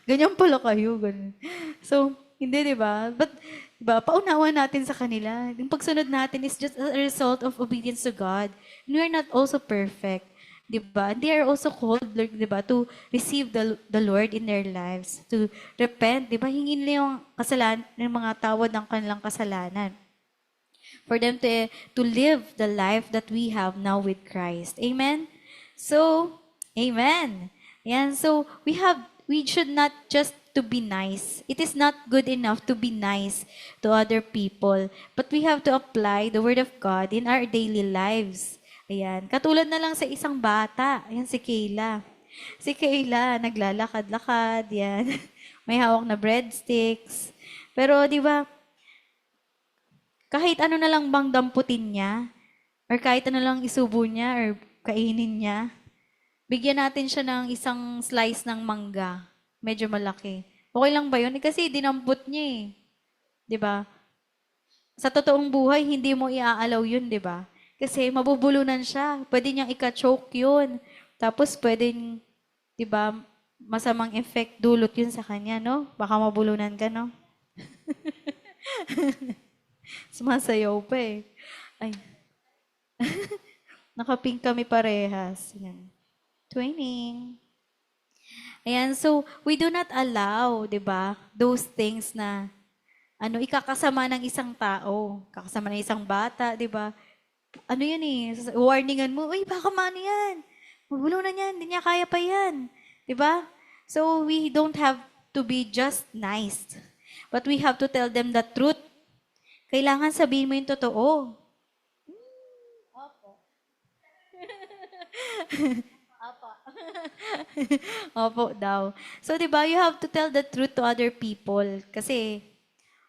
[SPEAKER 1] Ganyan pala kayo. Ganun. So, hindi, di ba? But, di ba, paunawa natin sa kanila. Yung pagsunod natin is just a result of obedience to God. And we are not also perfect. Di ba? They are also called, di ba, to receive the Lord in their lives. To repent, di ba? Hingin nila yung kasalanan, yung mga tawad ng kanilang kasalanan. For them to live the life that we have now with Christ. Amen? So, amen. Yan. So, we should not just to be nice. It is not good enough to be nice to other people. But we have to apply the Word of God in our daily lives. Ayan. Katulad na lang sa isang bata. Ayan, si Kayla. Si Kayla, naglalakad-lakad. Yan. May hawak na breadsticks. Pero, di ba, kahit ano na lang bang damputin niya, or kahit ano lang isubo niya, or kainin niya, bigyan natin siya ng isang slice ng mangga. Medyo malaki. Okay lang ba yun? Kasi dinampot niya eh. Di ba? Sa totoong buhay, hindi mo iaalaw yun, di ba? Kasi mabubulunan siya. Pwede niyang ika-choke yun. Tapos pwedeng, di ba, masamang effect dulot yun sa kanya, no? Baka mabulunan ka, no? Sumasayaw pa eh. Ay. Nakapink kami parehas. Yan. Twinning. Ayan, so we do not allow, di ba, those things na ikakasama ng isang tao, kakasama ng isang bata, di ba? Ano yan eh, warningan mo, uy, baka mano yan. Mabulunan yan, hindi niya kaya pa yan. Di ba? So we don't have to be just nice. But we have to tell them the truth. Kailangan sabihin mo yung totoo. Opo. Opo. Opo daw. So, di ba, you have to tell the truth to other people. Kasi,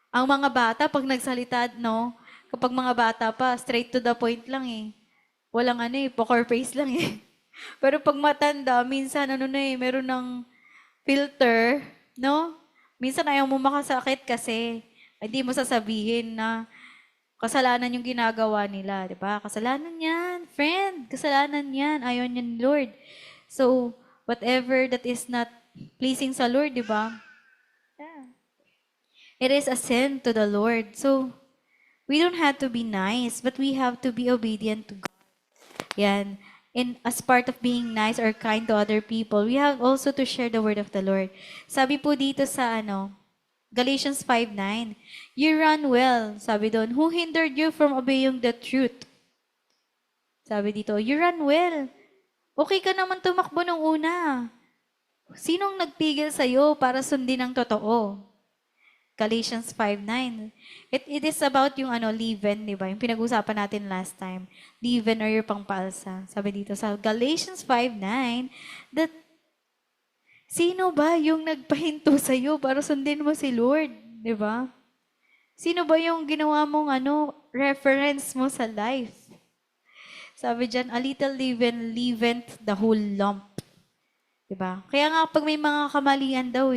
[SPEAKER 1] ang mga bata, pag nagsalita, no, kapag mga bata pa, straight to the point lang eh. Walang poker face lang eh. Pero pag matanda, minsan meron ng filter, no? Minsan ayaw mo makasakit kasi hindi mo sasabihin na kasalanan yung ginagawa nila, di ba? Kasalanan yan, friend. Kasalanan yan. Ayaw niyan, Lord. So, whatever that is not pleasing sa Lord, di ba? Yeah. It is a sin to the Lord. So, we don't have to be nice, but we have to be obedient to God. Yan. And as part of being nice or kind to other people, we have also to share the word of the Lord. Sabi po dito sa Galatians 5:9. You run well, sabi doon. Who hindered you from obeying the truth? Sabi dito, you run well. Okay ka naman tumakbo nung una. Sinong nagpigil sa'yo para sundin ang totoo? Galatians 5:9. It is about yung leaven, di ba? Yung pinag-usapan natin last time. Leaven or yung pangpalsa. Sabi dito sa Galatians 5:9, that sino ba yung nagpahinto sa'yo para sundin mo si Lord? Di ba? Sino ba yung ginawa mong reference mo sa life? Sabi dyan, a little leaven leaveneth the whole lump. Di ba? Kaya nga pag may mga kamalian daw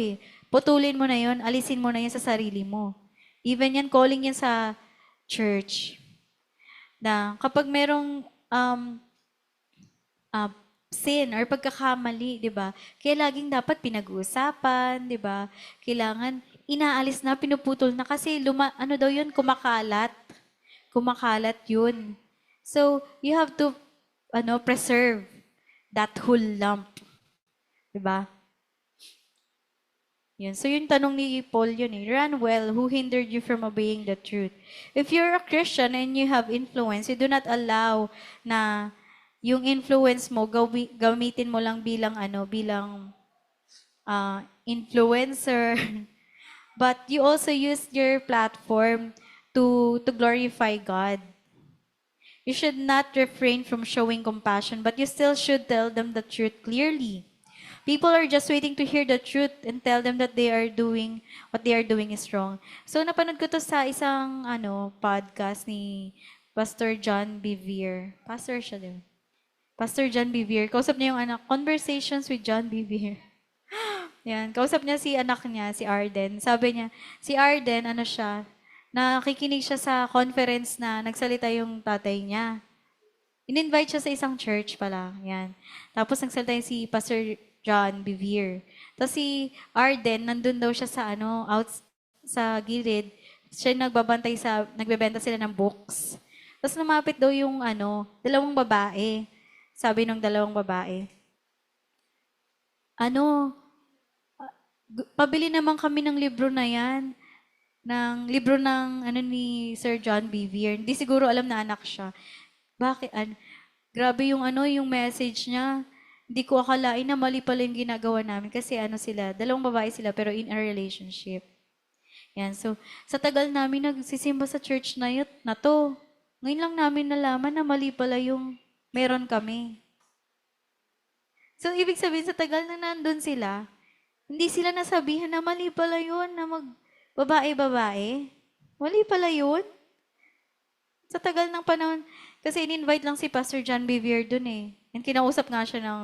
[SPEAKER 1] putulin mo na yon, alisin mo na yan sa sarili mo. Even yan, calling yan sa church. Na kapag merong sin or pagkakamali, 'di ba? Kaya laging dapat pinag-uusapan, 'di ba? Kailangan inaalis na, pinuputol na kasi ano daw yun, kumakalat. Kumakalat yun. So, you have to preserve that whole lump. Diba? Yun. So, yung tanong ni Paul yun eh. Run well, who hindered you from obeying the truth? If you're a Christian and you have influence, you do not allow na yung influence mo, gamitin mo lang bilang bilang influencer. But you also use your platform to glorify God. You should not refrain from showing compassion, but you still should tell them the truth clearly. People are just waiting to hear the truth and tell them that what they are doing is wrong. So, napanood ko to sa isang, podcast ni Pastor John Bevere. Pastor siya, di ba? Pastor John Bevere. Kausap niya yung anak, Conversations with John Bevere. Yan. Kausap niya si anak niya, si Arden. Sabi niya, si Arden, nakikinig siya sa conference na nagsalita yung tatay niya. In-invite siya sa isang church pala. Yan. Tapos nagsalita si Pastor John Bevere. Tapos si Arden, nandun daw siya sa out sa gilid. Siya nagbebenta sila ng books. Tapos lumapit daw yung dalawang babae. Sabi ng dalawang babae, pabili naman kami ng libro na yan. Ng libro ng ni Sir John Bevere. Hindi siguro alam na anak siya. Bakit? Grabe yung yung message niya. Hindi ko akalain na mali pala yung ginagawa namin. Kasi dalawang babae sila pero in a relationship. Yan. So, sa tagal namin nagsisimba sa church na to, ngayon lang namin nalaman na mali pala yung meron kami. So, ibig sabihin, sa tagal na nandun sila, hindi sila nasabihan na mali pala yun, na babae-babae. Mali pala yun. Sa tagal ng panahon, kasi in-invite lang si Pastor John Bevere dun eh. And kinausap nga siya ng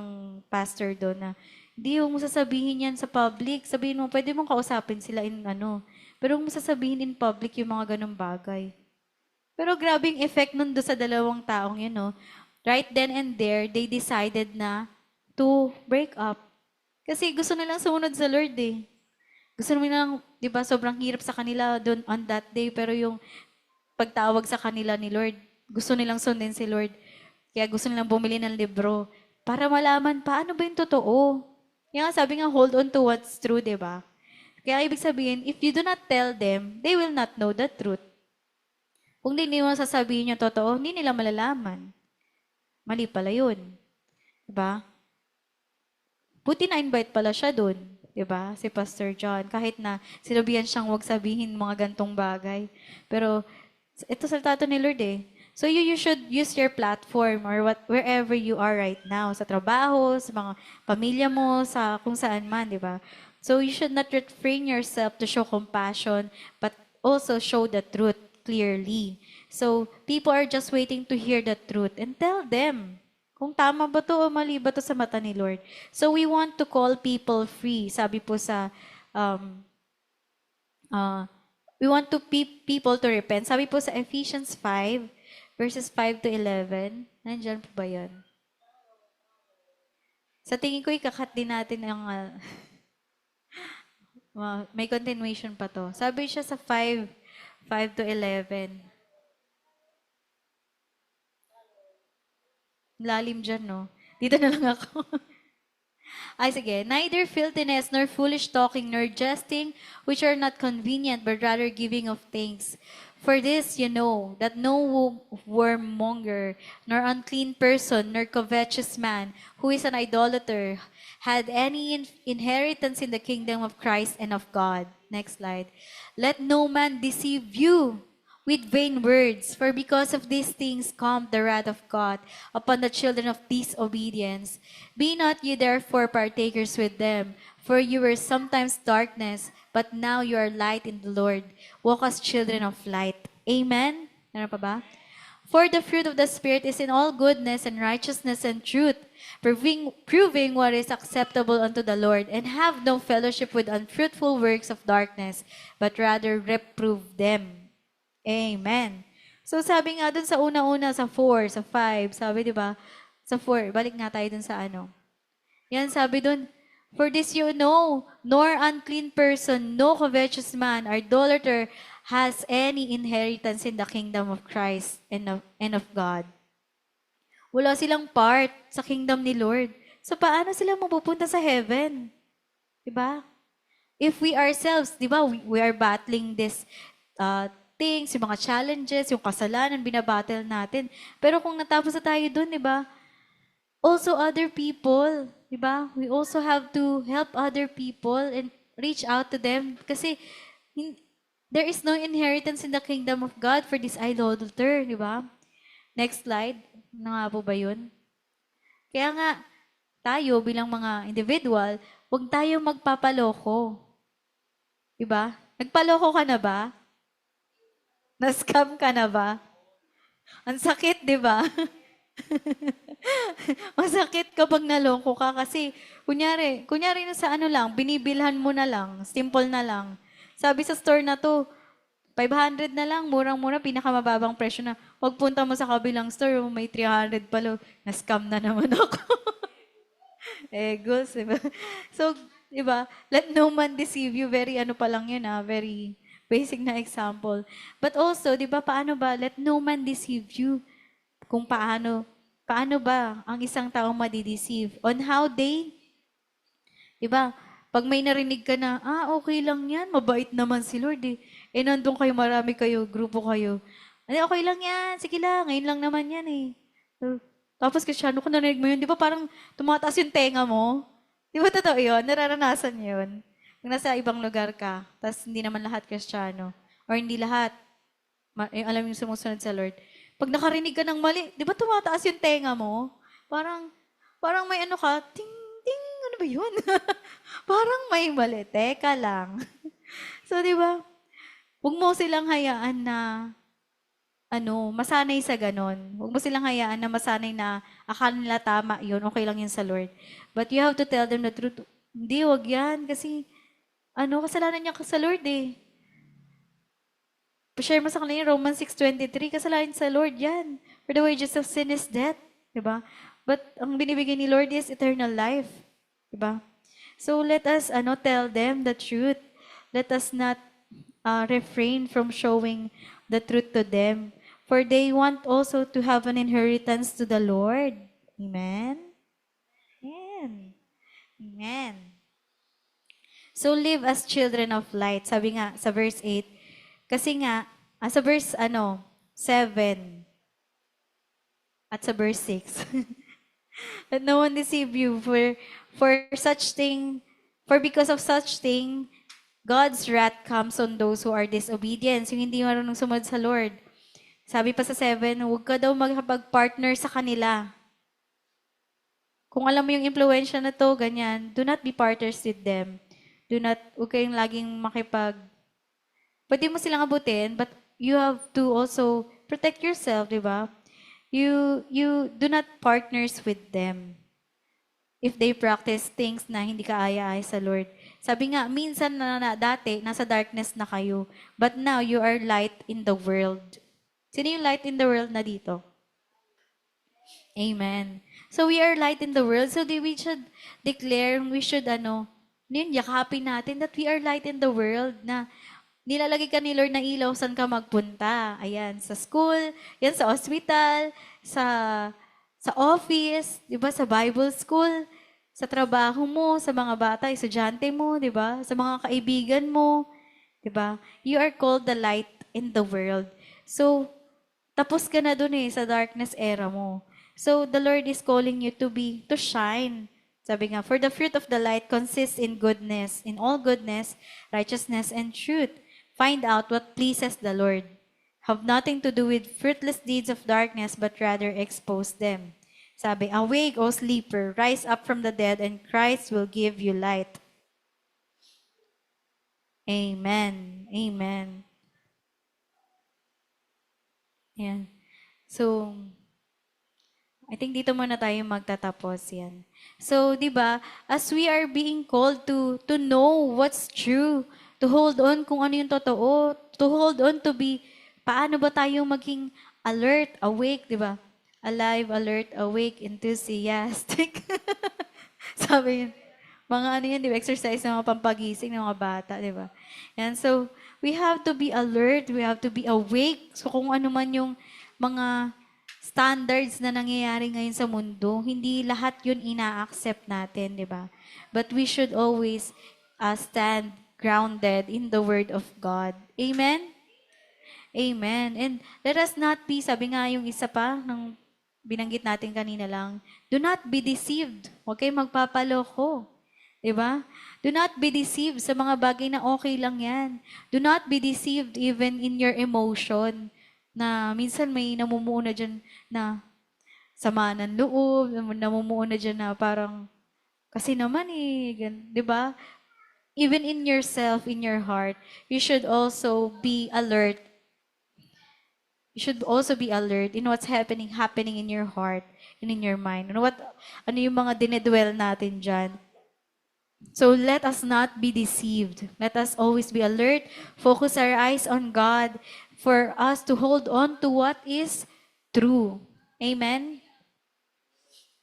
[SPEAKER 1] pastor doon na, hindi mo sasabihin yan sa public. Sabihin mo, pwede mong kausapin sila Pero huwag mo sasabihin in public yung mga ganong bagay. Pero grabing effect nun doon sa dalawang taong yun, no? Right then and there, they decided na to break up. Kasi gusto nilang sumunod sa Lord eh. Gusto nilang, di ba, sobrang hirap sa kanila doon on that day. Pero yung pagtawag sa kanila ni Lord, gusto nilang sundin si Lord. Kaya gusto nilang bumili ng libro para malaman paano ba yung totoo. Kaya sabi nga, hold on to what's true, di ba? Kaya ibig sabihin, if you do not tell them, they will not know the truth. Kung hindi mo sasabihin yung totoo, hindi nila malalaman. Mali pala yun. Diba? Buti na-invite pala siya dun. Diba? Si Pastor John. Kahit na sinabihan siyang huwag sabihin mga gantong bagay. Pero, ito salita to ni Lord eh. So you should use your platform or wherever you are right now. Sa trabaho, sa mga pamilya mo, sa kung saan man, di ba? So you should not refrain yourself to show compassion, but also show the truth clearly. So people are just waiting to hear the truth and tell them kung tama ba to o mali ba to sa mata ni Lord. So we want to call people free. Sabi po sa we want to people to repent. Sabi po sa Ephesians 5, verses 5 to 11. Nandiyan po ba yan? Sa tingin ko, ikakat din natin ang... may continuation pa to. Sabi siya sa 5 to 11. Lalim dyan, no? Dito na lang ako. Ay, sige. Neither filthiness, nor foolish talking, nor jesting, which are not convenient, but rather giving of thanks. For this you know, that no wormmonger, nor unclean person, nor covetous man, who is an idolater, had any inheritance in the kingdom of Christ and of God. Next slide. Let no man deceive you with vain words, for because of these things come the wrath of God upon the children of disobedience. Be not ye therefore partakers with them, for you were sometimes darkness, but now you are light in the Lord. Walk as children of light. Amen? Meron pa ba? For the fruit of the Spirit is in all goodness and righteousness and truth, proving what is acceptable unto the Lord, and have no fellowship with unfruitful works of darkness, but rather reprove them. Amen. So sabi nga dun sa una-una, sa 4, sa 5, sabi di ba? Sa 4, balik nga tayo dun sa Yan sabi dun, For this you know, nor unclean person, no covetous man, or idolater has any inheritance in the kingdom of Christ and of God. Wala silang part sa kingdom ni Lord. So paano sila mapupunta sa heaven? Diba? If we ourselves, di ba, we are battling this things, yung mga challenges, yung kasalanan, binabattle natin. Pero kung natapos na tayo dun, di ba, also other people, di ba? We also have to help other people and reach out to them. Kasi there is no inheritance in the kingdom of God for this idolater, di ba? Next slide. Ano nga po ba yun? Kaya nga, tayo bilang mga individual, huwag tayo magpapaloko. Diba? Nagpaloko ka na ba? Na-scam ka na ba? Ang sakit, di ba? Masakit kapag naloko ka kasi, kunyari na sa ano lang, binibilhan mo na lang, simple na lang. Sabi sa store na to, 500 na lang, murang-mura, pinakamababang presyo na. Huwag punta mo sa kabilang store, may 300 pala. Na-scam na naman ako. Egos, diba? So, diba? Let no man deceive you. Very ano pa lang yun, very basic na example. But also, diba, paano ba? Let no man deceive you. Kung paano ba ang isang tao madideceive? On how they, diba? Pag may narinig ka na, okay lang yan, mabait naman si Lord eh. Nandun kayo, marami kayo, grupo kayo. Okay lang yan, sige lang, ngayon lang naman yan eh. So, tapos Kristiyano, kung narinig mo yun, di ba parang tumataas yung tenga mo? Di ba totoo yun? Nararanasan yun. Kung nasa ibang lugar ka, tapos hindi naman lahat Kristiyano, or hindi lahat, alam yung sumusunod sa Lord. Pag nakarinig ka ng mali, di ba tumataas yung tenga mo? Parang may ano ka, ting, ting, ano ba yun? Parang may mali. Teka lang. So, di ba? Huwag mo silang hayaan na masanay sa ganon. Huwag mo silang hayaan na masanay na akala nila tama yun, okay lang yun sa Lord. But you have to tell them the truth. Hindi, wag yan. Kasi, kasalanan niya sa Lord eh. Pa-share mo sa kanila yung Romans 6:23, kasalanan sa Lord yan. For the wages of sin is death. Diba? But ang binibigay ni Lord is eternal life. Diba? So let us tell them the truth. Let us not refrain from showing the truth to them. For they want also to have an inheritance to the Lord. Amen? Amen. Amen. So live as children of light. Sabi nga sa verse 8. Kasi nga, sa verse 7 at sa verse 6. Let no one deceive you for because of such thing, God's wrath comes on those who are disobedient. Yung hindi marunong sumunod sa Lord. Sabi pa sa 7, huwag ka daw magkapag-partner sa kanila. Kung alam mo yung impluensya na to, ganyan, do not be partners with them. Huwag kayong laging pwede mo silang abutin, but you have to also protect yourself, di ba? You do not partners with them if they practice things na hindi ka aya-aya sa Lord. Sabi nga, minsan dati, nasa darkness na kayo, but now you are light in the world. Sino yung light in the world na dito? Amen. So we are light in the world. So we should declare, yakapin natin that we are light in the world na nilalagay ka ni Lord na ilaw, saan ka magpunta? Ayan, sa school, yan sa hospital, sa office, di ba? Sa Bible school, sa trabaho mo, sa mga bata, estudyante mo, di ba? Sa mga kaibigan mo, di ba? You are called the light in the world. So, tapos ka na dun sa darkness era mo. So, the Lord is calling you to shine. Sabi nga, for the fruit of the light consists in goodness, in all goodness, righteousness, and truth. Find out what pleases the Lord. Have nothing to do with fruitless deeds of darkness, but rather expose them. Sabi, awake, O sleeper, rise up from the dead, and Christ will give you light. Amen. Amen. Yan. So, I think dito muna tayo magtatapos yan. So, di ba, as we are being called to know what's true, to hold on kung ano yung totoo, to hold on to be, paano ba tayo maging alert, awake, di ba? Alive, alert, awake, enthusiastic. Sabi yun. Mga ano yan, di ba? Exercise ng mga pampagising ng mga bata, di ba? Yan. So, we have to be alert. We have to be awake. So, kung ano man yung mga standards na nangyayari ngayon sa mundo, hindi lahat yun ina-accept natin, di ba? But we should always stand grounded in the Word of God. Amen? Amen. And let us not be, sabi nga yung isa pa, ng binanggit natin kanina lang, do not be deceived. Huwag kayong magpapaloko. Diba? Do not be deceived sa mga bagay na okay lang yan. Do not be deceived even in your emotion. Na minsan may namumuo na dyan na sama ng loob, namumuo na dyan na parang, kasi naman di ba? Even in yourself, in your heart, you should also be alert. You should also be alert in what's happening in your heart and in your mind. Ano yung mga dinedwell natin dyan. So let us not be deceived. Let us always be alert. Focus our eyes on God for us to hold on to what is true. Amen?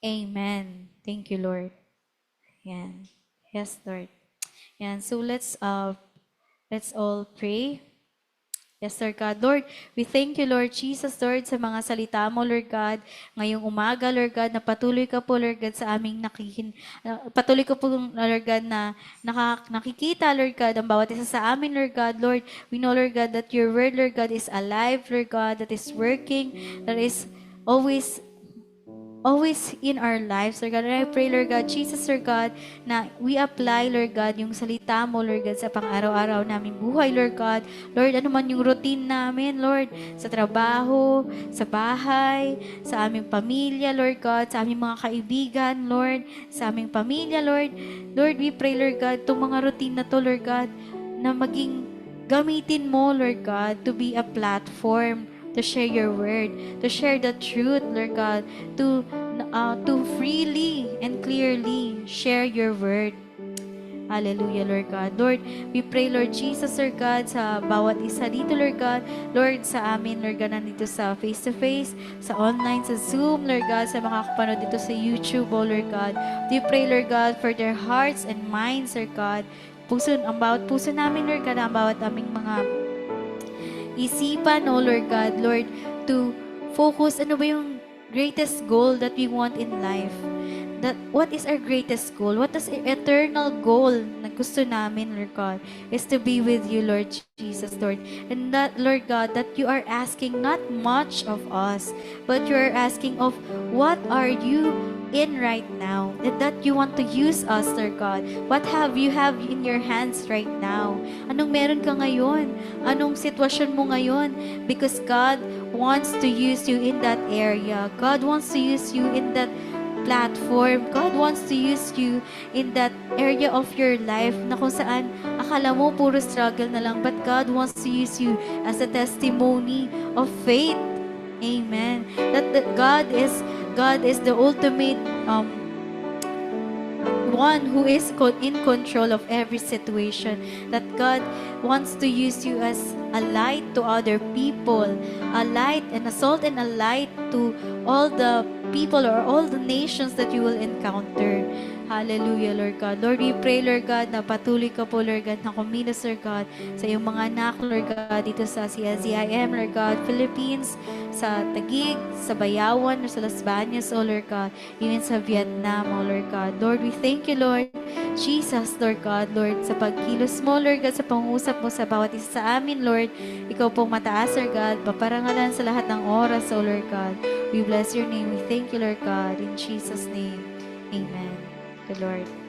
[SPEAKER 1] Amen. Thank you, Lord. Yan. Yes, Lord. Yan. So let's all pray. Yes, Lord God. Lord, we thank you, Lord Jesus, Lord, sa mga salita mo, Lord God. Ngayong umaga, Lord God, na patuloy ka po, Lord God, sa aming patuloy ka po, Lord God, na nakikita, Lord God, ang bawat isa sa amin, Lord God. Lord, we know, Lord God, that your word, Lord God, is alive, Lord God, that is working, that is always in our lives, Lord God. And I pray, Lord God, Jesus, Lord God, na we apply, Lord God, yung salita mo, Lord God, sa pang-araw-araw naming buhay, Lord God. Lord, ano man yung routine namin, Lord, sa trabaho, sa bahay, sa aming pamilya, Lord God, sa aming mga kaibigan, Lord, sa aming pamilya, Lord. Lord, we pray, Lord God, itong mga routine na to, Lord God, na maging gamitin mo, Lord God, to be a platform to share your word, to share the truth, Lord God, to freely and clearly share your word. Hallelujah, Lord God. Lord, we pray, Lord Jesus, Lord God, sa bawat isa dito, Lord God. Lord, sa amin, Lord God, nandito sa face-to-face, sa online, sa Zoom, Lord God, sa mga kapanood dito sa YouTube, oh Lord God. We pray, Lord God, for their hearts and minds, Lord God. Ang bawat puso namin, Lord God, ang bawat aming mga isipan, oh Lord God, Lord, to focus, ano ba yung greatest goal that we want in life? What is our greatest goal? What is our eternal goal na gusto namin, Lord God, is to be with you, Lord Jesus, Lord. And that, Lord God, that you are asking not much of us, but you are asking of what are you in right now, and that you want to use us, Lord God. What have you in your hands right now? Anong meron ka ngayon? Anong sitwasyon mo ngayon? Because God wants to use you in that area. God wants to use you in that platform. God wants to use you in that area of your life na kung saan akala mo puro struggle na lang, but God wants to use you as a testimony of faith. Amen. That God is the ultimate one who is in control of every situation. That God wants to use you as a light to other people, a light and a salt and a light to all the people or all the nations that you will encounter. Hallelujah, Lord God. Lord, we pray, Lord God, na patuloy ka po, Lord God, na kumilos, Lord God, sa iyong mga anak, Lord God, dito sa CIM, Lord God, Philippines, sa Taguig, sa Bayawan, or sa Las Bañas, oh Lord God, even sa Vietnam, oh Lord God. Lord, we thank you, Lord Jesus, Lord God, Lord, sa pagkilos mo, Lord God, sa pangusap mo sa bawat isa sa amin, Lord. Ikaw pong mataas, Lord God, paparangalan sa lahat ng oras, oh Lord God. We bless your name. We thank you, Lord God. In Jesus' name, amen. Good Lord.